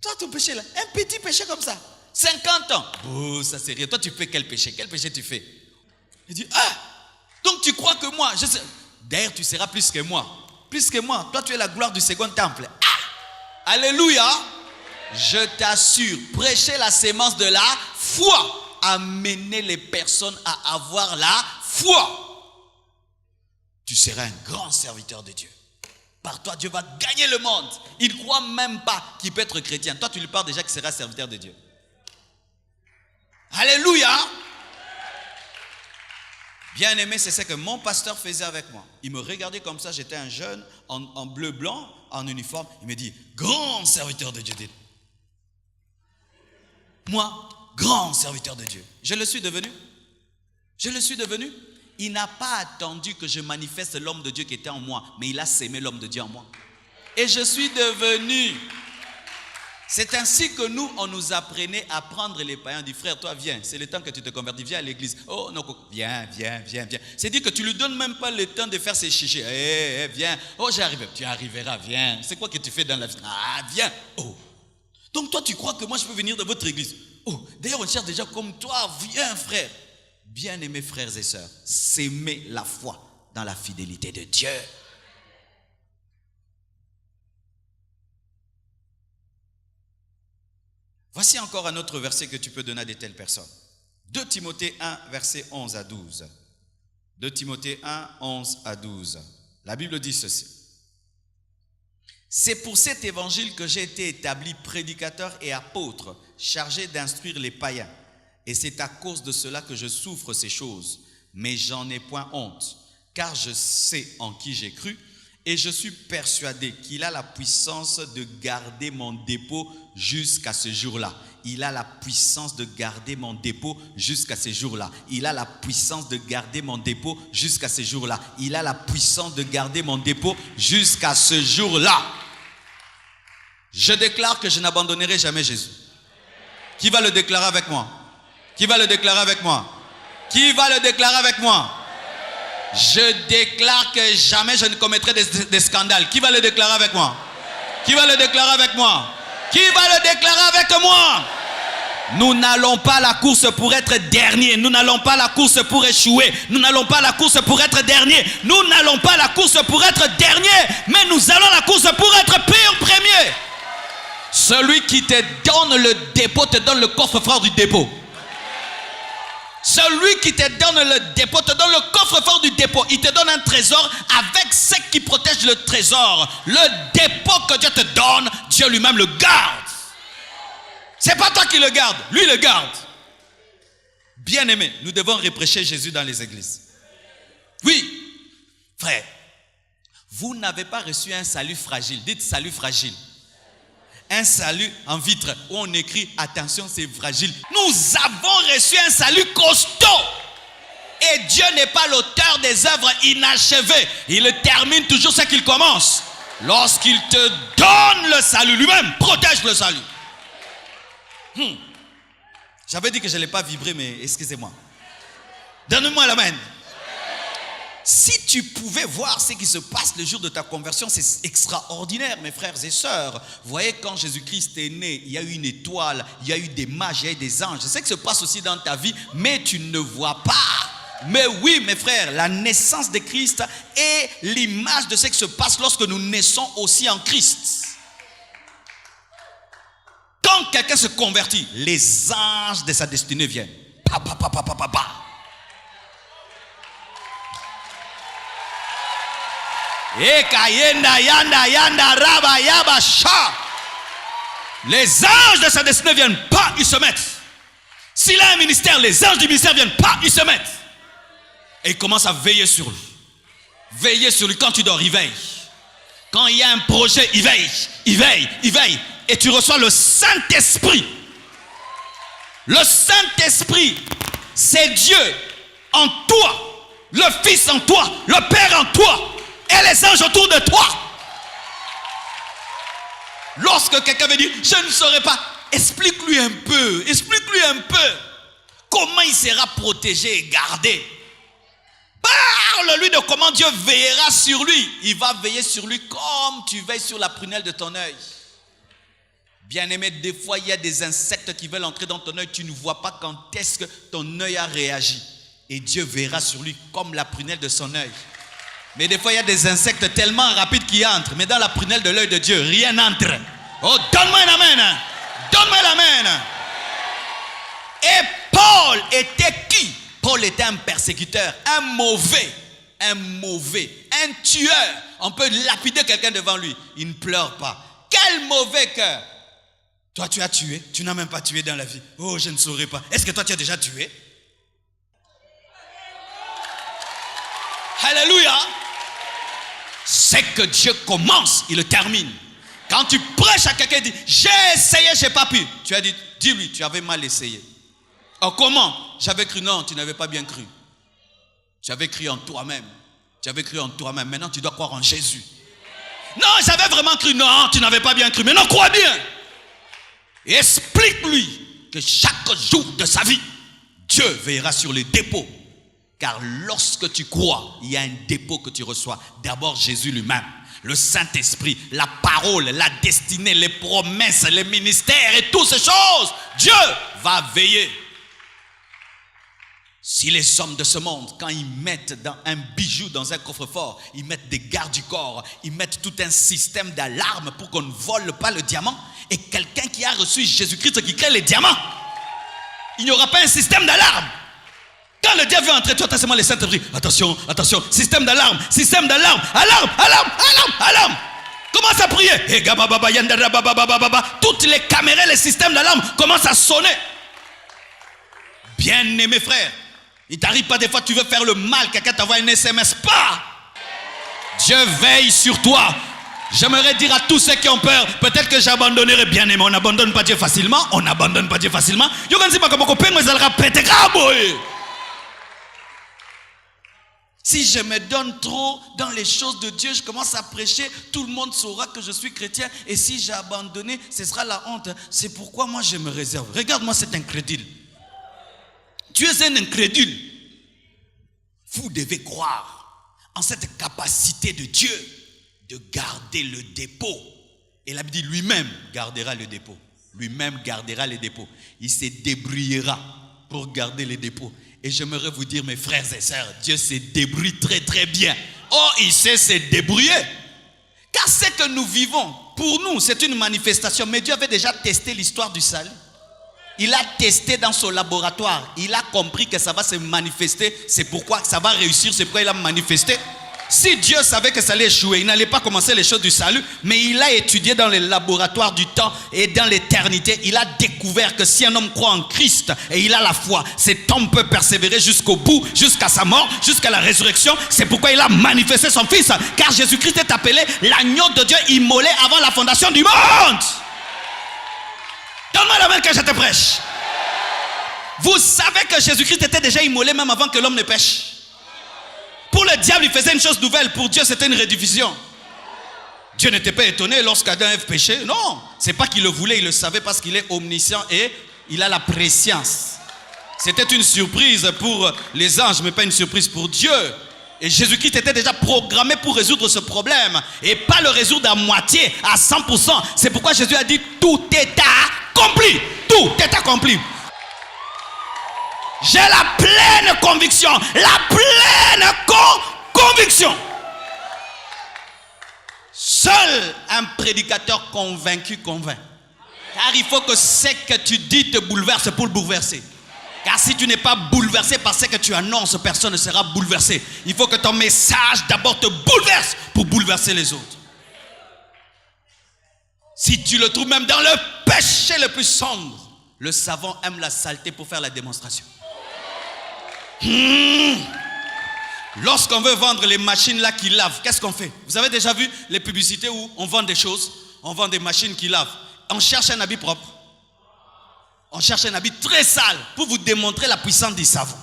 Toi, ton péché là, un petit péché comme ça. 50 ans. Oh, ça c'est rien. Toi, tu fais quel péché? Quel péché tu fais? Il dit, ah, donc tu crois que moi, je sais. D'ailleurs, tu seras plus que moi. Plus que moi. Toi, tu es la gloire du second temple. Ah, alléluia. Je t'assure, prêchez la sémence de la foi. Amener les personnes à avoir la foi. Tu seras un grand serviteur de Dieu. Par toi, Dieu va gagner le monde. Il ne croit même pas qu'il peut être chrétien. Toi, tu lui parles déjà qu'il sera serviteur de Dieu. Alléluia. Bien aimé, c'est ce que mon pasteur faisait avec moi. Il me regardait comme ça, j'étais un jeune, en bleu blanc, en uniforme. Il me dit, grand serviteur de Dieu. Moi, grand serviteur de Dieu. Je le suis devenu. Je le suis devenu. Il n'a pas attendu que je manifeste l'homme de Dieu qui était en moi, mais il a sémé l'homme de Dieu en moi. Et je suis devenu. C'est ainsi que nous, on nous apprenait à prendre les païens. On dit, frère, toi, viens. C'est le temps que tu te convertis. Viens à l'église. Oh, non, viens. C'est dire que tu ne lui donnes même pas le temps de faire ses chichis. Viens. Oh, j'arrive. Tu arriveras, viens. C'est quoi que tu fais dans la vie? Ah, viens. Oh. Donc toi, tu crois que moi, je peux venir dans votre église? Oh, d'ailleurs, on cherche déjà comme toi. Viens, frère. Bien-aimés frères et sœurs, s'aimer la foi dans la fidélité de Dieu. Voici encore un autre verset que tu peux donner à de telles personnes. 2 Timothée 1, versets 11 à 12. 2 Timothée 1, 11 à 12. La Bible dit ceci. C'est pour cet évangile que j'ai été établi prédicateur et apôtre, chargé d'instruire les païens. Et c'est à cause de cela que je souffre ces choses. Mais j'en ai point honte, car je sais en qui j'ai cru, et je suis persuadé qu'il a la puissance de garder mon dépôt jusqu'à ce jour-là. Il a la puissance de garder mon dépôt jusqu'à ce jour-là. Il a la puissance de garder mon dépôt jusqu'à ce jour-là. Il a la puissance de garder mon dépôt jusqu'à ce jour-là. Je déclare que je n'abandonnerai jamais Jésus. Qui va le déclarer avec moi? Qui va le déclarer avec moi? Qui va le déclarer avec moi? Je déclare que jamais je ne commettrai des scandales. Qui va le déclarer avec moi? Qui va le déclarer avec moi? Qui va le déclarer avec moi? Nous n'allons pas à la course pour être dernier. Nous n'allons pas à la course pour échouer. Nous n'allons pas à la course pour être dernier. Nous n'allons pas à la course pour être dernier. Mais nous allons à la course pour être pire premier. Celui qui te donne le dépôt te donne le coffre-fort du dépôt. Celui qui te donne le dépôt te donne le coffre-fort du dépôt. Il te donne un trésor avec ce qui protège le trésor. Le dépôt que Dieu te donne, Dieu lui-même le garde. C'est pas toi qui le garde, lui le garde. Bien-aimés, nous devons reprêcher Jésus dans les églises. Oui, frère, vous n'avez pas reçu un salut fragile. Dites salut fragile. Un salut en vitre où on écrit attention, c'est fragile. Nous avons reçu un salut costaud. Et Dieu n'est pas l'auteur des œuvres inachevées. Il termine toujours ce qu'il commence. Lorsqu'il te donne le salut, lui-même protège le salut. J'avais dit que je n'allais pas vibrer, mais excusez-moi. Donne-moi la main. Si tu pouvais voir ce qui se passe le jour de ta conversion, c'est extraordinaire, mes frères et sœurs. Vous voyez, quand Jésus-Christ est né, il y a eu une étoile, il y a eu des mages, il y a eu des anges. C'est ce qui se passe aussi dans ta vie, mais tu ne vois pas. Mais oui, mes frères, la naissance de Christ est l'image de ce qui se passe lorsque nous naissons aussi en Christ. Quand quelqu'un se convertit, les anges de sa destinée viennent. Pa, pa, pa, pa, pa, pa, pa. Les anges de sa destinée viennent, pas, ils se mettent. S'il a un ministère, les anges du ministère viennent, pas, ils se mettent. Et ils commencent à veiller sur lui. Veiller sur lui. Quand tu dors, il veille. Quand il y a un projet, il veille. Il veille, il veille. Et tu reçois le Saint-Esprit. Le Saint-Esprit, c'est Dieu en toi, le Fils en toi, le Père en toi. Et les anges autour de toi. Lorsque quelqu'un veut dire, je ne saurais pas, explique-lui un peu, comment il sera protégé et gardé. Parle-lui de comment Dieu veillera sur lui. Il va veiller sur lui comme tu veilles sur la prunelle de ton œil. Bien-aimé, des fois il y a des insectes qui veulent entrer dans ton œil, tu ne vois pas quand est-ce que ton œil a réagi. Et Dieu veillera sur lui comme la prunelle de son œil. Mais des fois, il y a des insectes tellement rapides qui entrent. Mais dans la prunelle de l'œil de Dieu, rien n'entre. Oh, donne-moi un amen. Donne-moi l'amen. Et Paul était qui? Paul était un persécuteur, un mauvais, un tueur. On peut lapider quelqu'un devant lui. Il ne pleure pas. Quel mauvais cœur. Toi, tu as tué. Tu n'as même pas tué dans la vie. Oh, je ne saurais pas. Est-ce que toi, tu as déjà tué? Alléluia. C'est que Dieu commence, il le termine. Quand tu prêches à quelqu'un, il dit, j'ai essayé, j'ai pas pu. Tu as dit, dis-lui, tu avais mal essayé. Oh, comment? J'avais cru, non, tu n'avais pas bien cru. Tu avais cru en toi-même. Tu avais cru en toi-même. Maintenant, tu dois croire en Jésus. Non, j'avais vraiment cru, non, tu n'avais pas bien cru. Maintenant, crois bien. Et explique-lui que chaque jour de sa vie, Dieu veillera sur les dépôts. Car lorsque tu crois, il y a un dépôt que tu reçois. D'abord Jésus lui-même, le Saint-Esprit, la parole, la destinée, les promesses, les ministères et toutes ces choses. Dieu va veiller. Si les hommes de ce monde, quand ils mettent dans un bijou dans un coffre-fort, ils mettent des gardes du corps, ils mettent tout un système d'alarme pour qu'on ne vole pas le diamant. Et quelqu'un qui a reçu Jésus-Christ qui crée les diamants, il n'y aura pas un système d'alarme. Quand le diable veut entrer, toi, seulement les Saint-Esprit. Attention, attention, système d'alarme, alarme. Commence à prier. Toutes les caméras, les systèmes d'alarme commencent à sonner. Bien-aimé frère, il t'arrive pas des fois, tu veux faire le mal, quelqu'un t'envoie un SMS, pas. Dieu veille sur toi. J'aimerais dire à tous ceux qui ont peur, peut-être que j'abandonnerai. Bien-aimé, on n'abandonne pas Dieu facilement. On n'abandonne pas Dieu facilement. Si je me donne trop dans les choses de Dieu, je commence à prêcher, tout le monde saura que je suis chrétien. Et si j'ai abandonné, ce sera la honte. C'est pourquoi moi je me réserve. Regarde-moi cet incrédule. Tu es un incrédule. Vous devez croire en cette capacité de Dieu de garder le dépôt. Et la Bible dit lui-même gardera le dépôt. Lui-même gardera les dépôts. Il se débrouillera pour garder les dépôts. Et j'aimerais vous dire, mes frères et sœurs, Dieu se débrouille très très bien. Oh, il sait se débrouiller. Car ce que nous vivons, pour nous, c'est une manifestation. Mais Dieu avait déjà testé l'histoire du salut. Il a testé dans son laboratoire. Il a compris que ça va se manifester. C'est pourquoi ça va réussir. C'est pourquoi il a manifesté. Si Dieu savait que ça allait échouer, il n'allait pas commencer les choses du salut. Mais il a étudié dans les laboratoires du temps et dans l'éternité. Il a découvert que si un homme croit en Christ et il a la foi, cet homme peut persévérer jusqu'au bout, jusqu'à sa mort, jusqu'à la résurrection. C'est pourquoi il a manifesté son Fils. Car Jésus-Christ est appelé l'agneau de Dieu immolé avant la fondation du monde. Donne-moi la main que je te prêche. Vous savez que Jésus-Christ était déjà immolé même avant que l'homme ne pêche. Pour le diable, il faisait une chose nouvelle. Pour Dieu, c'était une rediffusion. Dieu n'était pas étonné lorsqu'Adam et Ève péchaient. Non, c'est pas qu'il le voulait, il le savait parce qu'il est omniscient et il a la préscience. C'était une surprise pour les anges, mais pas une surprise pour Dieu. Et Jésus-Christ était déjà programmé pour résoudre ce problème. Et pas le résoudre à moitié, à 100%. C'est pourquoi Jésus a dit, tout est accompli. Tout est accompli. J'ai la pleine conviction. La pleine conviction. Seul un prédicateur convaincu convainc. Car il faut que ce que tu dis te bouleverse pour le bouleverser. Car si tu n'es pas bouleversé par ce que tu annonces, personne ne sera bouleversé. Il faut que ton message d'abord te bouleverse pour bouleverser les autres. Si tu le trouves même dans le péché le plus sombre, le savant aime la saleté pour faire la démonstration. Lorsqu'on veut vendre les machines là qui lavent, qu'est-ce qu'on fait? Vous avez déjà vu les publicités où on vend des choses, on vend des machines qui lavent. On cherche un habit propre. On cherche un habit très sale pour vous démontrer la puissance du savon.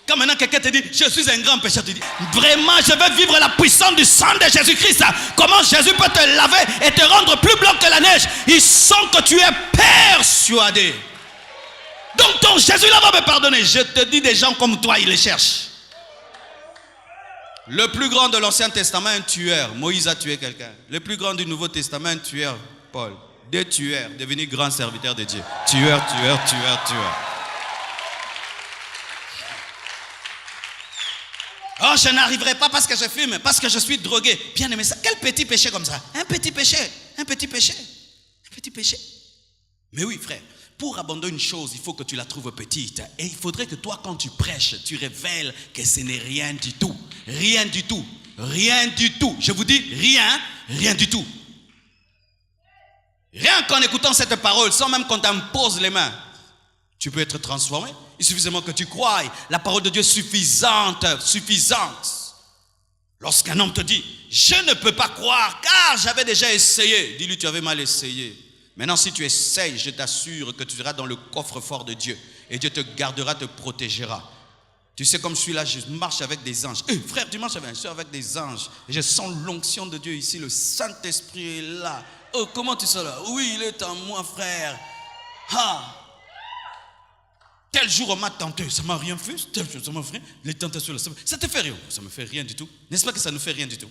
Quand maintenant quelqu'un te dit, je suis un grand pécheur, tu dis, vraiment je veux vivre la puissance du sang de Jésus-Christ. Comment Jésus peut te laver et te rendre plus blanc que la neige? Il sent que tu es persuadé. Donc ton Jésus là va me pardonner. Je te dis, des gens comme toi, ils les cherchent. Le plus grand de l'Ancien Testament, un tueur. Moïse a tué quelqu'un. Le plus grand du Nouveau Testament, un tueur. Paul. 2 tueurs, devenus grands serviteurs de Dieu. Tueur, tueur, tueur, tueur. Oh, je n'arriverai pas parce que je fume, parce que je suis drogué. Bien aimé ça. Quel petit péché comme ça? Un petit péché. Un petit péché. Un petit péché. Mais oui, frère. Pour abandonner une chose, il faut que tu la trouves petite. Et il faudrait que toi, quand tu prêches, tu révèles que ce n'est rien du tout. Rien du tout. Rien du tout. Je vous dis, rien du tout. Rien qu'en écoutant cette parole, sans même qu'on t'impose les mains, tu peux être transformé. Il suffit seulement que tu croies. La parole de Dieu est suffisante. Lorsqu'un homme te dit, je ne peux pas croire car j'avais déjà essayé. Dis-lui, tu avais mal essayé. Maintenant, si tu essayes, je t'assure que tu seras dans le coffre-fort de Dieu. Et Dieu te gardera, te protégera. Tu sais, comme je suis là, je marche avec des anges. Frère, tu marches avec des anges. Et je sens l'onction de Dieu ici. Le Saint-Esprit est là. Oh, comment tu sais là? Oui, il est en moi, frère. Tel jour, on m'a tenté. Ça m'a rien fait. Tel jour, ça m'a fait. Les tentations, là, ça te fait rien. Ça me fait rien du tout. N'est-ce pas que ça ne fait rien du tout?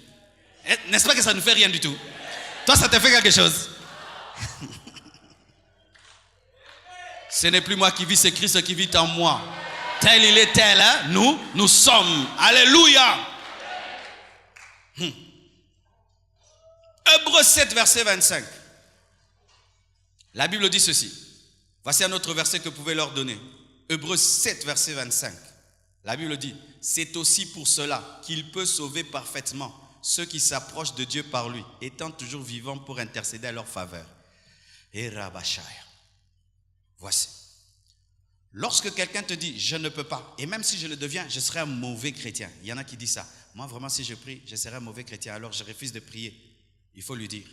N'est-ce pas que ça ne fait rien du tout? Toi, ça te fait quelque chose? Ce n'est plus moi qui vis, c'est Christ qui vit en moi. Tel il est tel, hein? Nous sommes. Alléluia. Hébreux 7, verset 25. La Bible dit ceci. Voici un autre verset que vous pouvez leur donner. Hébreux 7, verset 25. La Bible dit, c'est aussi pour cela qu'il peut sauver parfaitement ceux qui s'approchent de Dieu par lui, étant toujours vivants pour intercéder à leur faveur. Et Rabashaya. Voici. Lorsque quelqu'un te dit, je ne peux pas, et même si je le deviens, je serai un mauvais chrétien. Il y en a qui disent ça. Moi, vraiment, si je prie, je serai un mauvais chrétien, alors je refuse de prier. Il faut lui dire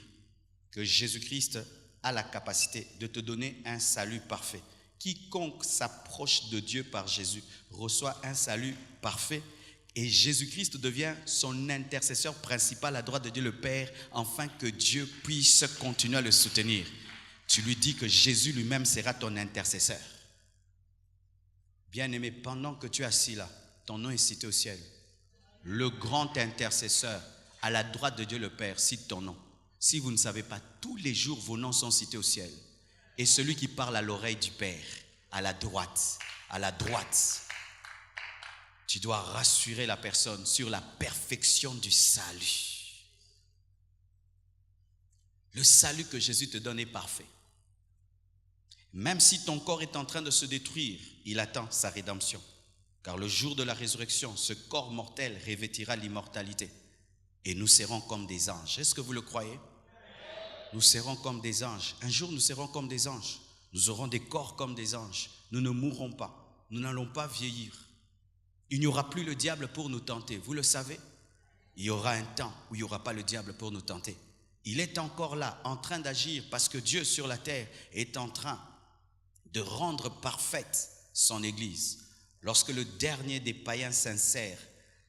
que Jésus-Christ a la capacité de te donner un salut parfait. Quiconque s'approche de Dieu par Jésus reçoit un salut parfait. Et Jésus-Christ devient son intercesseur principal à droite de Dieu le Père, afin que Dieu puisse continuer à le soutenir. Tu lui dis que Jésus lui-même sera ton intercesseur. Bien-aimé, pendant que tu es assis là, ton nom est cité au ciel. Le grand intercesseur à la droite de Dieu le Père cite ton nom. Si vous ne savez pas, tous les jours vos noms sont cités au ciel. Et celui qui parle à l'oreille du Père, à la droite, tu dois rassurer la personne sur la perfection du salut. Le salut que Jésus te donne est parfait. Même si ton corps est en train de se détruire, il attend sa rédemption. Car le jour de la résurrection, ce corps mortel revêtira l'immortalité. Et nous serons comme des anges. Est-ce que vous le croyez? Nous serons comme des anges. Un jour, nous serons comme des anges. Nous aurons des corps comme des anges. Nous ne mourrons pas. Nous n'allons pas vieillir. Il n'y aura plus le diable pour nous tenter. Vous le savez? Il y aura un temps où il n'y aura pas le diable pour nous tenter. Il est encore là, en train d'agir, parce que Dieu sur la terre est en train de rendre parfaite son église. Lorsque le dernier des païens sincères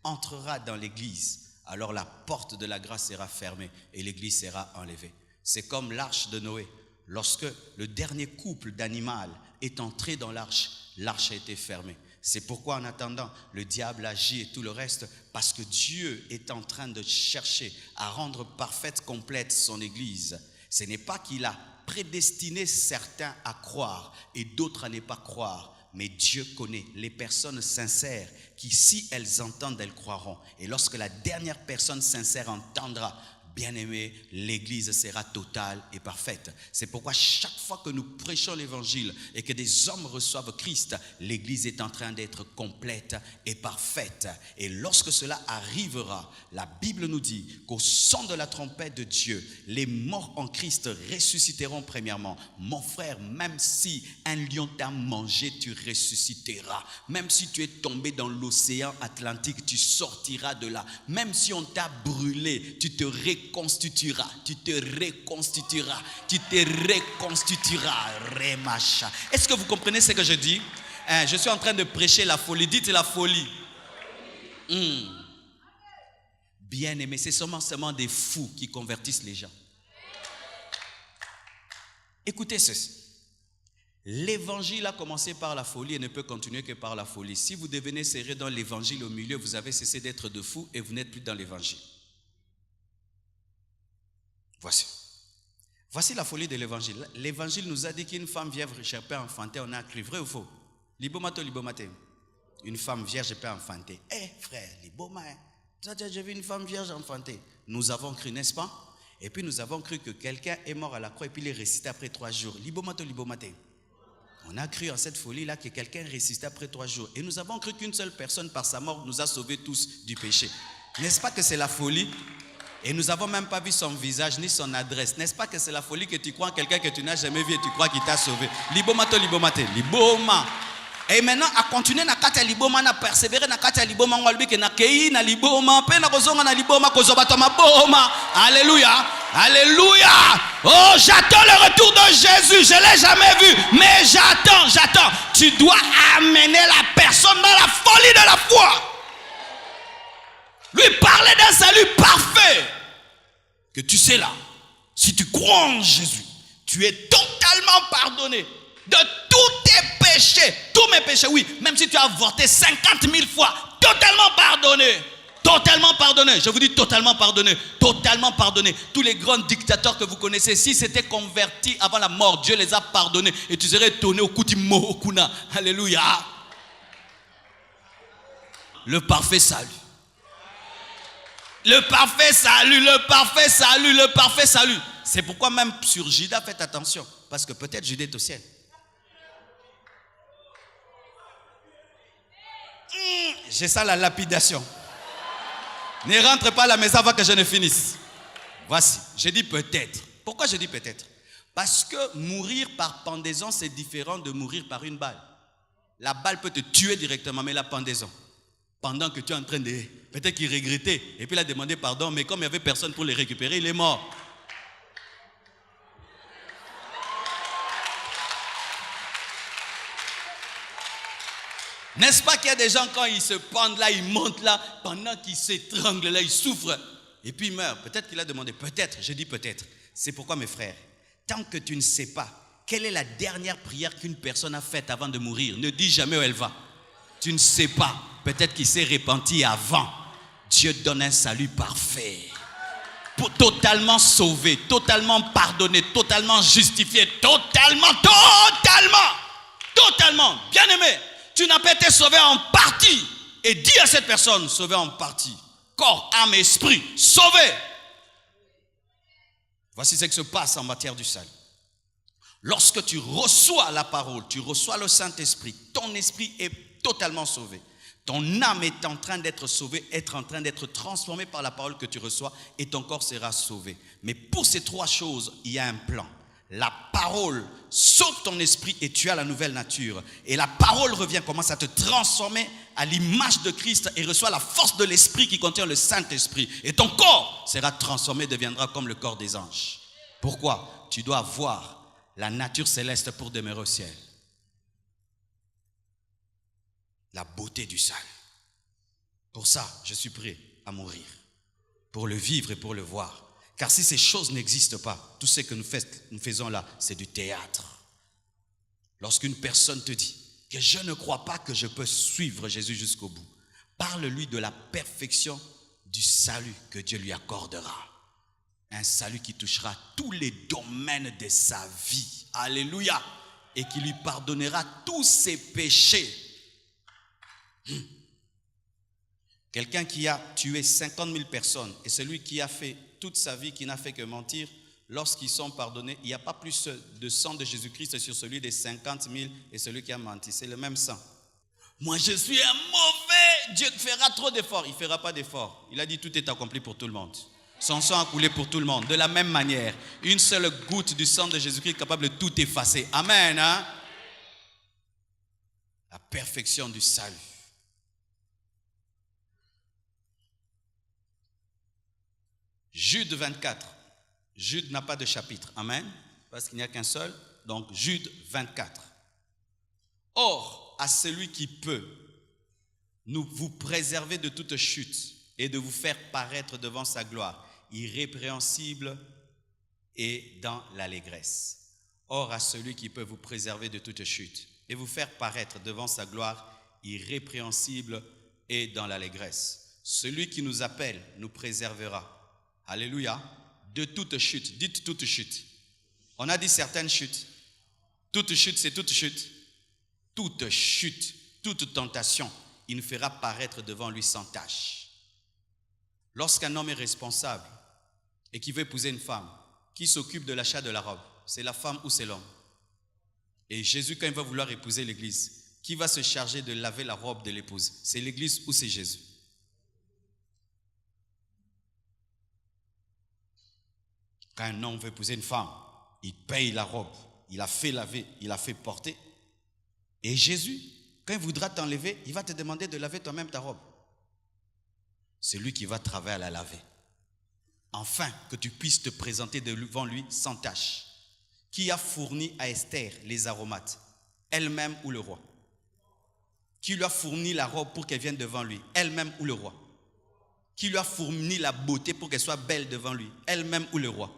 entrera dans l'église, alors la porte de la grâce sera fermée et l'église sera enlevée. C'est comme l'arche de Noé. Lorsque le dernier couple d'animal est entré dans l'arche, l'arche a été fermée. C'est pourquoi en attendant, le diable agit et tout le reste, parce que Dieu est en train de chercher à rendre parfaite, complète son église. Ce n'est pas qu'il a prédestiné certains à croire et d'autres à ne pas croire. Mais Dieu connaît les personnes sincères qui, si elles entendent, elles croiront. Et lorsque la dernière personne sincère entendra, bien-aimé, l'église sera totale et parfaite. C'est pourquoi chaque fois que nous prêchons l'évangile et que des hommes reçoivent Christ, l'église est en train d'être complète et parfaite. Et lorsque cela arrivera, la Bible nous dit qu'au son de la trompette de Dieu, les morts en Christ ressusciteront premièrement. Mon frère, même si un lion t'a mangé, tu ressusciteras. Même si tu es tombé dans l'océan Atlantique, tu sortiras de là. Même si on t'a brûlé, tu te reconstitueras, tu te reconstitueras. Remacha. Est-ce que vous comprenez ce que je dis? Je suis en train de prêcher la folie. Dites la folie. Bien aimé, c'est seulement des fous qui convertissent les gens. Écoutez ceci. L'évangile a commencé par la folie et ne peut continuer que par la folie. Si vous devenez serré dans l'évangile au milieu, vous avez cessé d'être de fou et vous n'êtes plus dans l'évangile. Voici la folie de l'évangile. L'évangile nous a dit qu'une femme vierge peut enfanter. On a cru, vrai ou faux? Libomato. Une femme vierge peut enfanter. Frère, liboma, j'ai vu une femme vierge enfanter. Nous avons cru, n'est-ce pas? Et puis nous avons cru que quelqu'un est mort à la croix et puis il est ressuscité après 3 jours. Libomato. On a cru en cette folie-là que quelqu'un est ressuscité après 3 jours. Et nous avons cru qu'une seule personne par sa mort nous a sauvés tous du péché. N'est-ce pas que c'est la folie? Et nous n'avons même pas vu son visage ni son adresse. N'est-ce pas que c'est la folie que tu crois en quelqu'un que tu n'as jamais vu et tu crois qu'il t'a sauvé? Liboma. Et maintenant, à continuer na kata liboma, na persévérer na kata liboma, on lui que na kei na liboma, pe na kozonga na liboma, kozobatoma boma. Alléluia, alléluia. Oh, j'attends le retour de Jésus. Je l'ai jamais vu, mais j'attends. Tu dois amener la personne dans la folie de la foi. Lui parler d'un salut parfait. Que tu sais là, si tu crois en Jésus, tu es totalement pardonné de tous tes péchés. Tous mes péchés, oui. Même si tu as avorté 50 000 fois, totalement pardonné. Totalement pardonné. Je vous dis totalement pardonné. Totalement pardonné. Tous les grands dictateurs que vous connaissez, si c'était convertis avant la mort, Dieu les a pardonnés. Et tu serais étonné au coup du mot okuna. Alléluia. Le parfait salut. Le parfait salut. C'est pourquoi même sur Judas, faites attention. Parce que peut-être Judas est au ciel. J'ai ça la lapidation. Ne rentre pas à la maison avant que je ne finisse. Voici, je dis peut-être. Pourquoi je dis peut-être? Parce que mourir par pendaison, c'est différent de mourir par une balle. La balle peut te tuer directement, mais la pendaison, pendant que tu es en train de... Peut-être qu'il regrettait, et puis il a demandé pardon, mais comme il n'y avait personne pour le récupérer, il est mort. N'est-ce pas qu'il y a des gens, quand ils se pendent là, ils montent là, pendant qu'ils s'étranglent là, ils souffrent, et puis ils meurent. Peut-être qu'il a demandé, peut-être, je dis peut-être. C'est pourquoi, mes frères, tant que tu ne sais pas quelle est la dernière prière qu'une personne a faite avant de mourir, ne dis jamais où elle va. Tu ne sais pas, peut-être qu'il s'est repenti avant. Dieu donne un salut parfait. Pour totalement sauvé, totalement pardonné, totalement justifié, totalement. Bien-aimé, tu n'as pas été sauvé en partie. Et dis à cette personne, sauvé en partie. Corps, âme, esprit, sauvé. Voici ce qui se passe en matière du salut. Lorsque tu reçois la parole, tu reçois le Saint-Esprit, ton esprit est totalement sauvé. Ton âme est en train d'être sauvée, est en train d'être transformée par la parole que tu reçois et ton corps sera sauvé. Mais pour ces trois choses, il y a un plan. La parole sauve ton esprit et tu as la nouvelle nature. Et la parole revient, commence à te transformer à l'image de Christ et reçoit la force de l'esprit qui contient le Saint-Esprit. Et ton corps sera transformé, deviendra comme le corps des anges. Pourquoi? Tu dois avoir la nature céleste pour demeurer au ciel. La beauté du salut. Pour ça, je suis prêt à mourir. Pour le vivre et pour le voir. Car si ces choses n'existent pas, tout ce que nous faisons là, c'est du théâtre. Lorsqu'une personne te dit que je ne crois pas que je peux suivre Jésus jusqu'au bout, parle-lui de la perfection du salut que Dieu lui accordera. Un salut qui touchera tous les domaines de sa vie. Alléluia. Et qui lui pardonnera tous ses péchés. Quelqu'un qui a tué 50 000 personnes et celui qui a fait toute sa vie, qui n'a fait que mentir, lorsqu'ils sont pardonnés, il n'y a pas plus de sang de Jésus-Christ sur celui des 50 000 et celui qui a menti. C'est le même sang. Moi, je suis un mauvais. Dieu fera trop d'efforts. Il ne fera pas d'efforts. Il a dit tout est accompli pour tout le monde. Son sang a coulé pour tout le monde. De la même manière, une seule goutte du sang de Jésus-Christ est capable de tout effacer. Amen. Hein? La perfection du salut. Jude 24. Jude n'a pas de chapitre. Amen. Parce qu'il n'y a qu'un seul. Donc, Jude 24. Or, à celui qui peut vous préserver de toute chute et de vous faire paraître devant sa gloire, irrépréhensible et dans l'allégresse. Or, à celui qui peut vous préserver de toute chute et vous faire paraître devant sa gloire, irrépréhensible et dans l'allégresse. Celui qui nous appelle nous préservera. Alléluia. De toute chute. Dites toute chute. On a dit certaines chutes. Toute chute, c'est toute chute. Toute chute, toute tentation, il nous fera paraître devant lui sans tache. Lorsqu'un homme est responsable et qui veut épouser une femme, qui s'occupe de l'achat de la robe, c'est la femme ou c'est l'homme? Et Jésus, quand il va vouloir épouser l'église, qui va se charger de laver la robe de l'épouse? C'est l'église ou c'est Jésus? Quand un homme veut épouser une femme, il paye la robe, il a fait laver, il a fait porter. Et Jésus, quand il voudra t'enlever, il va te demander de laver toi-même ta robe. C'est lui qui va travailler à la laver. Afin que tu puisses te présenter devant lui sans tache. Qui a fourni à Esther les aromates? Elle-même ou le roi? Qui lui a fourni la robe pour qu'elle vienne devant lui? Elle-même ou le roi? Qui lui a fourni la beauté pour qu'elle soit belle devant lui? Elle-même ou le roi?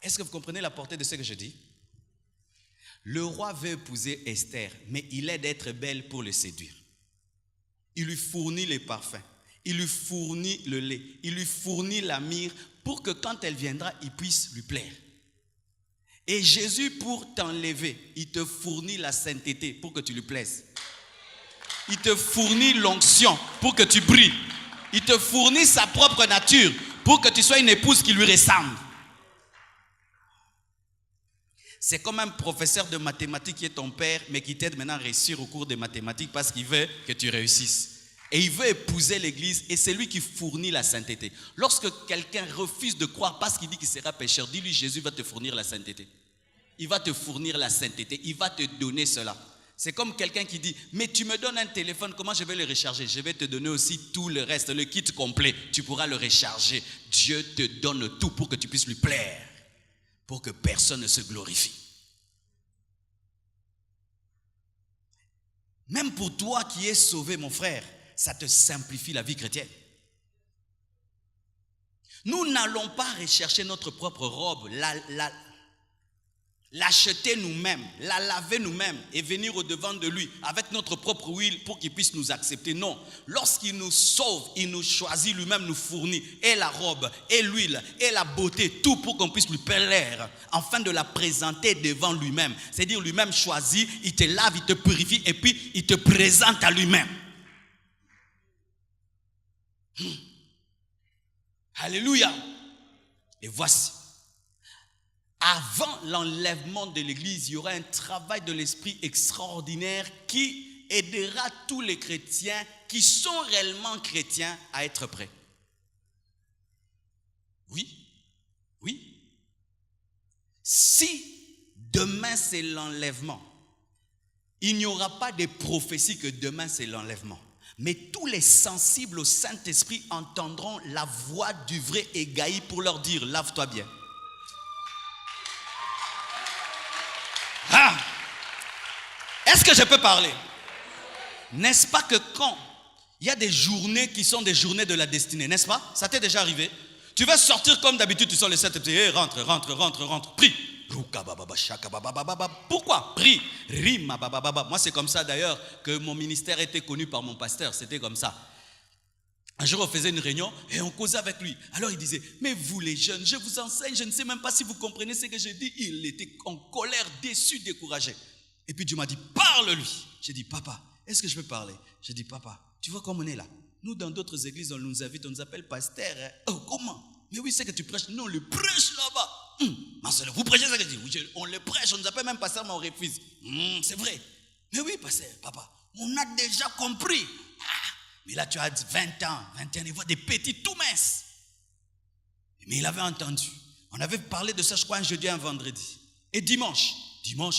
Est-ce que vous comprenez la portée de ce que je dis? Le roi veut épouser Esther, mais il aide d'être belle pour le séduire. Il lui fournit les parfums, il lui fournit le lait, il lui fournit la myrrhe pour que quand elle viendra, il puisse lui plaire. Et Jésus, pour t'enlever, il te fournit la sainteté pour que tu lui plaises. Il te fournit l'onction pour que tu brilles. Il te fournit sa propre nature pour que tu sois une épouse qui lui ressemble. C'est comme un professeur de mathématiques qui est ton père, mais qui t'aide maintenant à réussir au cours des mathématiques parce qu'il veut que tu réussisses. Et il veut épouser l'église et c'est lui qui fournit la sainteté. Lorsque quelqu'un refuse de croire parce qu'il dit qu'il sera pécheur, dis-lui Jésus va te fournir la sainteté. Il va te fournir la sainteté, il va te donner cela. C'est comme quelqu'un qui dit, mais tu me donnes un téléphone, comment je vais le recharger? Je vais te donner aussi tout le reste, le kit complet. Tu pourras le recharger. Dieu te donne tout pour que tu puisses lui plaire, pour que personne ne se glorifie. Même pour toi qui es sauvé, mon frère, ça te simplifie la vie chrétienne. Nous n'allons pas rechercher notre propre robe, l'acheter nous-mêmes, la laver nous-mêmes et venir au-devant de lui avec notre propre huile pour qu'il puisse nous accepter. Non, lorsqu'il nous sauve, il nous choisit, lui-même nous fournit et la robe, et l'huile, et la beauté, tout pour qu'on puisse lui plaire, afin de la présenter devant lui-même. C'est-à-dire lui-même choisit, il te lave, il te purifie et puis il te présente à lui-même. Alléluia. Et voici, avant l'enlèvement de l'église, il y aura un travail de l'esprit extraordinaire qui aidera tous les chrétiens qui sont réellement chrétiens à être prêts. Oui, oui. Si demain c'est l'enlèvement, il n'y aura pas de prophétie que demain c'est l'enlèvement. Mais tous les sensibles au Saint-Esprit entendront la voix du vrai Égaï pour leur dire, lave-toi bien. Ah! Est-ce que je peux parler? N'est-ce pas que quand il y a des journées qui sont des journées de la destinée, n'est-ce pas? Ça t'est déjà arrivé? Tu vas sortir comme d'habitude, tu sors les 7 et tu dis, hey, rentre, prie. Pourquoi? Prie. Moi c'est comme ça d'ailleurs que mon ministère était connu par mon pasteur, c'était comme ça. Un jour on faisait une réunion et on causait avec lui. Alors il disait, mais vous les jeunes, je vous enseigne, je ne sais même pas si vous comprenez ce que je dis. Il était en colère, déçu, découragé. Et puis Dieu m'a dit, parle-lui. J'ai dit, papa, est-ce que je peux parler? J'ai dit, papa, tu vois comme on est là. Nous dans d'autres églises on nous invite, on nous appelle pasteur. Hein? Oh comment? Mais oui, c'est que tu prêches. Nous on le prêche là-bas. Marcelo, vous prêchez ça que je dis? Oui, on le prêche, on nous appelle même pasteur, mais on refuse. C'est vrai. Mais oui, pasteur, papa, on a déjà compris. Mais là, tu as 20 ans, il voit des petits tout minces. Mais il avait entendu. On avait parlé de ça, je crois, un jeudi, un vendredi. Et dimanche,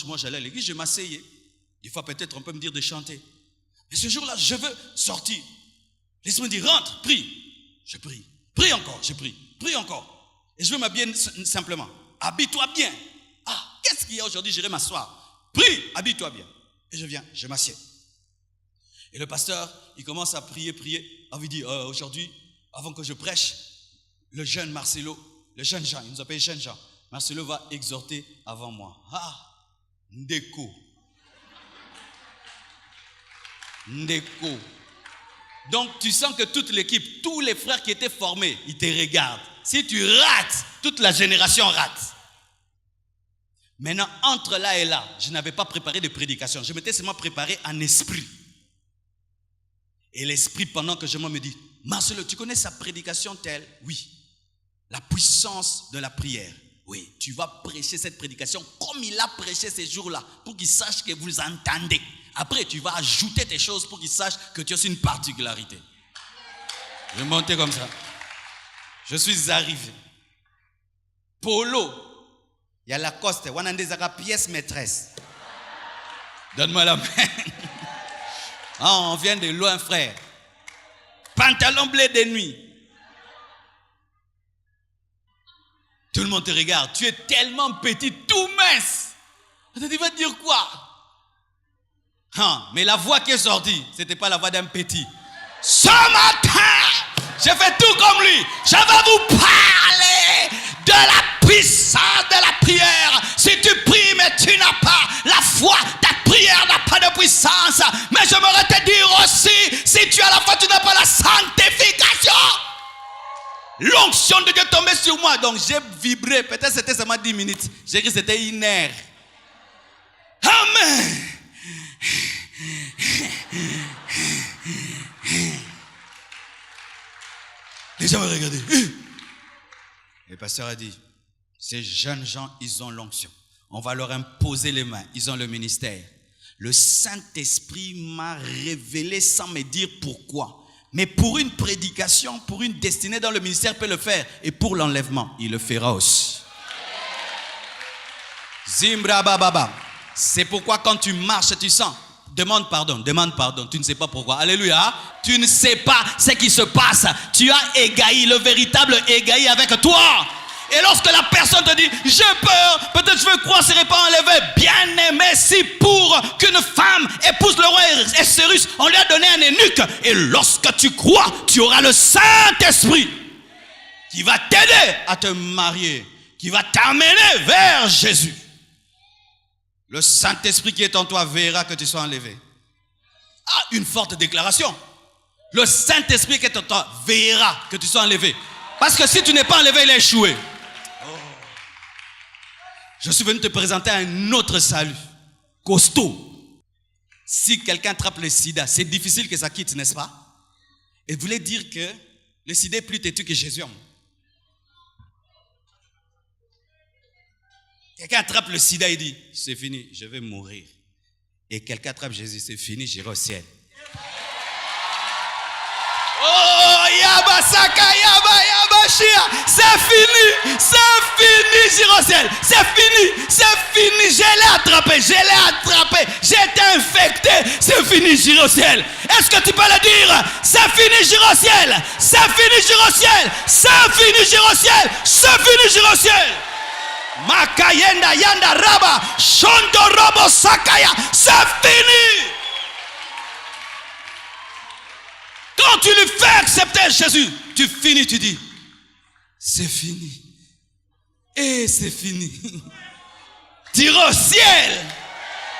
moi, j'allais à l'église, je m'asseyais. Des fois, peut-être, on peut me dire de chanter. Mais ce jour-là, je veux sortir. Laisse-moi dire, rentre, prie. Je prie. Prie encore, je prie. Prie encore. Et je veux m'habiller simplement. Habille-toi bien. Ah, qu'est-ce qu'il y a aujourd'hui? J'irai m'asseoir. Prie, habille-toi bien. Et je viens, je m'assieds. Et le pasteur, il commence à prier. Il dit, aujourd'hui, avant que je prêche, le jeune Marcelo, le jeune Jean, il nous appelle jeune Jean. Marcelo va exhorter avant moi. Ah, Ndeko. Donc tu sens que toute l'équipe, tous les frères qui étaient formés, ils te regardent. Si tu rates, toute la génération rate. Maintenant, entre là et là, je n'avais pas préparé de prédication. Je m'étais seulement préparé en esprit. Et l'esprit, pendant que je me dis, Marcelo, tu connais sa prédication telle? Oui. La puissance de la prière. Oui, tu vas prêcher cette prédication comme il a prêché ces jours-là, pour qu'il sache que vous entendez. Après, tu vas ajouter tes choses pour qu'il sache que tu as une particularité. Je montais comme ça. Je suis arrivé. Polo. Il y a Lacoste. On a des pièces maîtresses. Donne-moi la main. On vient de loin, frère. Pantalon bleu de nuit. Tout le monde te regarde. Tu es tellement petit, tout mince. Tu vas te dire quoi? Mais la voix qui est sortie, ce n'était pas la voix d'un petit. Ce matin, je fais tout comme lui. Je vais vous parler de la puissance de la prière. Si tu pries mais tu n'as pas la foi, ta prière n'a pas de puissance. Mais j'aimerais te dire aussi, si tu as la foi, tu n'as pas la sanctification. L'onction de Dieu tombait sur moi. Donc j'ai vibré. Peut-être c'était seulement 10 minutes. J'ai cru que c'était une heure. Amen. Les gens me regardaient. Le pasteur a dit, ces jeunes gens, ils ont l'onction. On va leur imposer les mains. Ils ont le ministère. Le Saint-Esprit m'a révélé sans me dire pourquoi. Mais pour une prédication, pour une destinée dans le ministère, il peut le faire. Et pour l'enlèvement, il le fera aussi. Zimbra bababa. C'est pourquoi quand tu marches, tu sens. Demande pardon. Tu ne sais pas pourquoi. Alléluia. Tu ne sais pas ce qui se passe. Tu as égaï, le véritable égaï avec toi. Et lorsque la personne te dit, j'ai peur, peut-être je veux croire, ce n'est pas enlevé. Bien aimé, si pour qu'une femme épouse le roi Assyrus, on lui a donné un eunuque. Et lorsque tu crois, tu auras le Saint-Esprit qui va t'aider à te marier, qui va t'amener vers Jésus. Le Saint-Esprit qui est en toi verra que tu sois enlevé. Ah, une forte déclaration. Le Saint-Esprit qui est en toi verra que tu sois enlevé. Parce que si tu n'es pas enlevé, il a échoué. Je suis venu te présenter un autre salut. Costaud. Si quelqu'un attrape le sida, c'est difficile que ça quitte, n'est-ce pas? Et vous voulez dire que le sida est plus têtu que Jésus. Quelqu'un attrape le sida et dit, c'est fini, je vais mourir. Et quelqu'un attrape Jésus, c'est fini, j'irai au ciel. Oh, Yabasaka, Yabashia, c'est fini, j'irai au ciel. C'est fini, je l'ai attrapé, j'ai été infecté, c'est fini, j'irai au ciel. Est-ce que tu peux le dire? C'est fini, j'irai au ciel, c'est fini, j'irai au ciel, c'est fini, j'irai au ciel, c'est fini, j'irai au ciel. Makayenda yanda raba shondo robo sakaya, c'est fini. Quand tu lui fais accepter Jésus, tu finis, tu dis, c'est fini. Et c'est fini. Tu iras au ciel.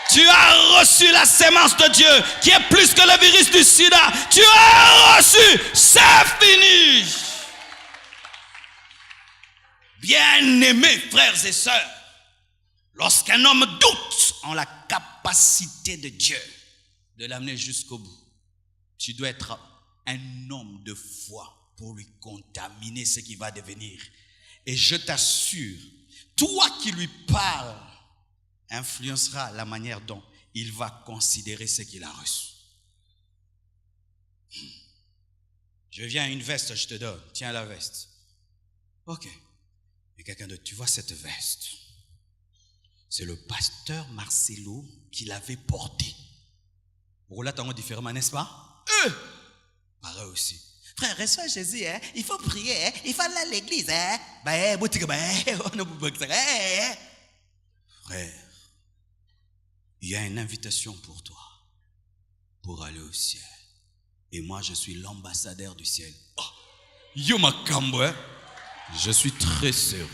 Tu as reçu la sémence de Dieu qui est plus que le virus du sida. Tu as reçu, c'est fini. Bien-aimés frères et sœurs, lorsqu'un homme doute en la capacité de Dieu de l'amener jusqu'au bout, tu dois être un homme de foi pour lui contaminer ce qui va devenir. Et je t'assure, toi qui lui parles influencera la manière dont il va considérer ce qu'il a reçu. Je viens à une veste, je te donne. Tiens la veste. Ok. Et quelqu'un d'autre, tu vois cette veste? C'est le pasteur Marcelo qui l'avait portée. Pour là, t'as différemment, n'est-ce pas? Pareil aussi. Frère, reçois Jésus, hein? Il faut prier, hein? Il faut aller à l'église. Hein? Frère, il y a une invitation pour toi pour aller au ciel. Et moi, je suis l'ambassadeur du ciel. Oh, je suis très sérieux.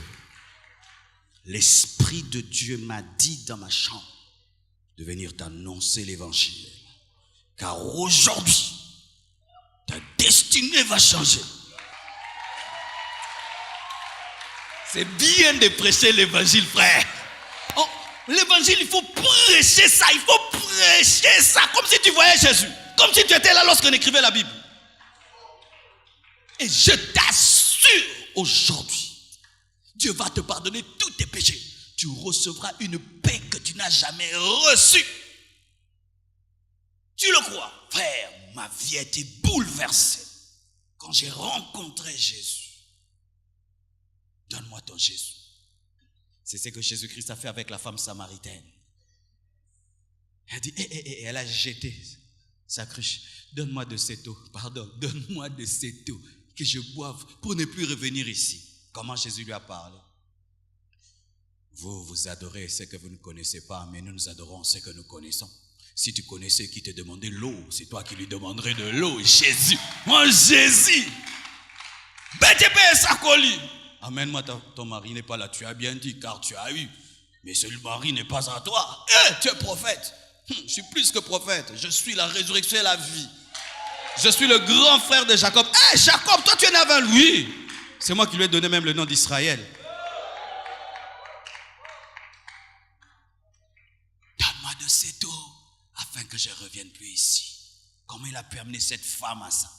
L'Esprit de Dieu m'a dit dans ma chambre de venir t'annoncer l'évangile. Car aujourd'hui, ta destinée va changer. C'est bien de prêcher l'évangile, frère. Oh, l'évangile, il faut prêcher ça. Il faut prêcher ça comme si tu voyais Jésus. Comme si tu étais là lorsqu'on écrivait la Bible. Et je t'assure, aujourd'hui, Dieu va te pardonner tous tes péchés. Tu recevras une paix que tu n'as jamais reçue. Tu le crois? Frère, ma vie a été bouleversée quand j'ai rencontré Jésus. Donne-moi ton Jésus. C'est ce que Jésus-Christ a fait avec la femme samaritaine. Elle dit, elle a jeté sa cruche. Donne-moi de cette eau, pardon, donne-moi de cette eau que je boive pour ne plus revenir ici. Comment Jésus lui a parlé? Vous adorez ce que vous ne connaissez pas, mais nous adorons ce que nous connaissons. Si tu connaissais qui te demandait l'eau, c'est toi qui lui demanderais de l'eau. Jésus, mon Jésus. Amène-moi ton mari n'est pas là. Tu as bien dit car tu as eu. Mais ce mari n'est pas à toi. Tu es prophète. Je suis plus que prophète. Je suis la résurrection et la vie. Je suis le grand frère de Jacob. Jacob, toi tu es né avant lui. C'est moi qui lui ai donné même le nom d'Israël. Donne-moi de cette eau afin que je ne revienne plus ici. Comment il a pu amener cette femme à ça?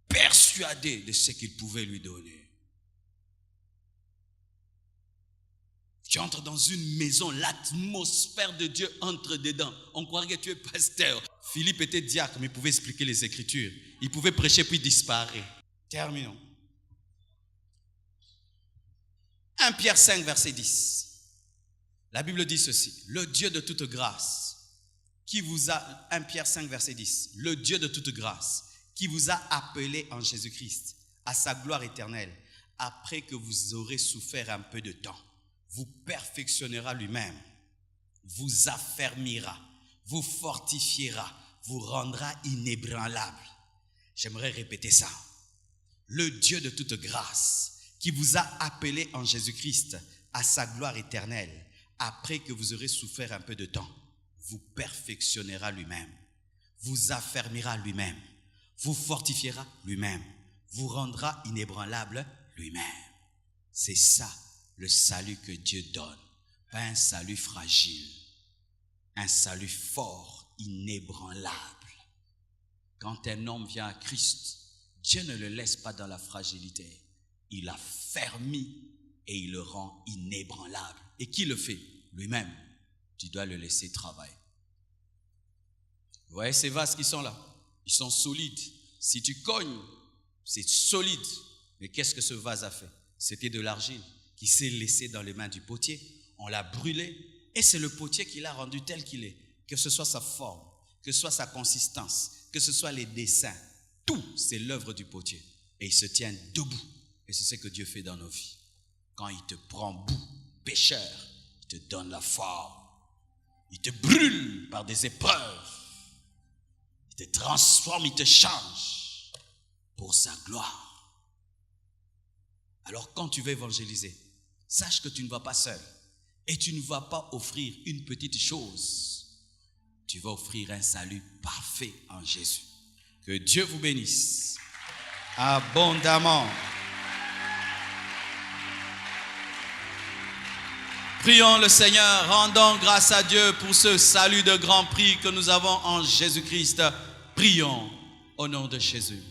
Persuadé de ce qu'il pouvait lui donner. Tu entres dans une maison, l'atmosphère de Dieu entre dedans. On croirait que tu es pasteur. Philippe était diacre, mais il pouvait expliquer les Écritures. Il pouvait prêcher puis disparaître. Terminons. 1 Pierre 5, verset 10. La Bible dit ceci. Le Dieu de toute grâce, qui vous a, 1 Pierre 5, verset 10. Le Dieu de toute grâce, qui vous a appelé en Jésus-Christ à sa gloire éternelle, après que vous aurez souffert un peu de temps, vous perfectionnera lui-même, vous affermira, vous fortifiera, vous rendra inébranlable. J'aimerais répéter ça. Le Dieu de toute grâce, qui vous a appelé en Jésus-Christ à sa gloire éternelle, après que vous aurez souffert un peu de temps, vous perfectionnera lui-même, vous affermira lui-même, vous fortifiera lui-même, vous rendra inébranlable lui-même. C'est ça le salut que Dieu donne. Pas un salut fragile, un salut fort, inébranlable. Quand un homme vient à Christ, Dieu ne le laisse pas dans la fragilité. Il affermit et il le rend inébranlable. Et qui le fait? Lui-même. Tu dois le laisser travailler. Vous voyez ces vases qui sont là? Ils sont solides. Si tu cognes, c'est solide. Mais qu'est-ce que ce vase a fait? C'était de l'argile qui s'est laissée dans les mains du potier. On l'a brûlé et c'est le potier qui l'a rendu tel qu'il est. Que ce soit sa forme, que ce soit sa consistance, que ce soit les dessins, tout c'est l'œuvre du potier. Et il se tient debout. Et c'est ce que Dieu fait dans nos vies. Quand il te prend bout, pécheur, il te donne la forme. Il te brûle par des épreuves. Il te transforme, il te change pour sa gloire. Alors quand tu vas évangéliser, sache que tu ne vas pas seul. Et tu ne vas pas offrir une petite chose. Tu vas offrir un salut parfait en Jésus. Que Dieu vous bénisse abondamment. Prions le Seigneur, rendons grâce à Dieu pour ce salut de grand prix que nous avons en Jésus-Christ. Prions au nom de Jésus.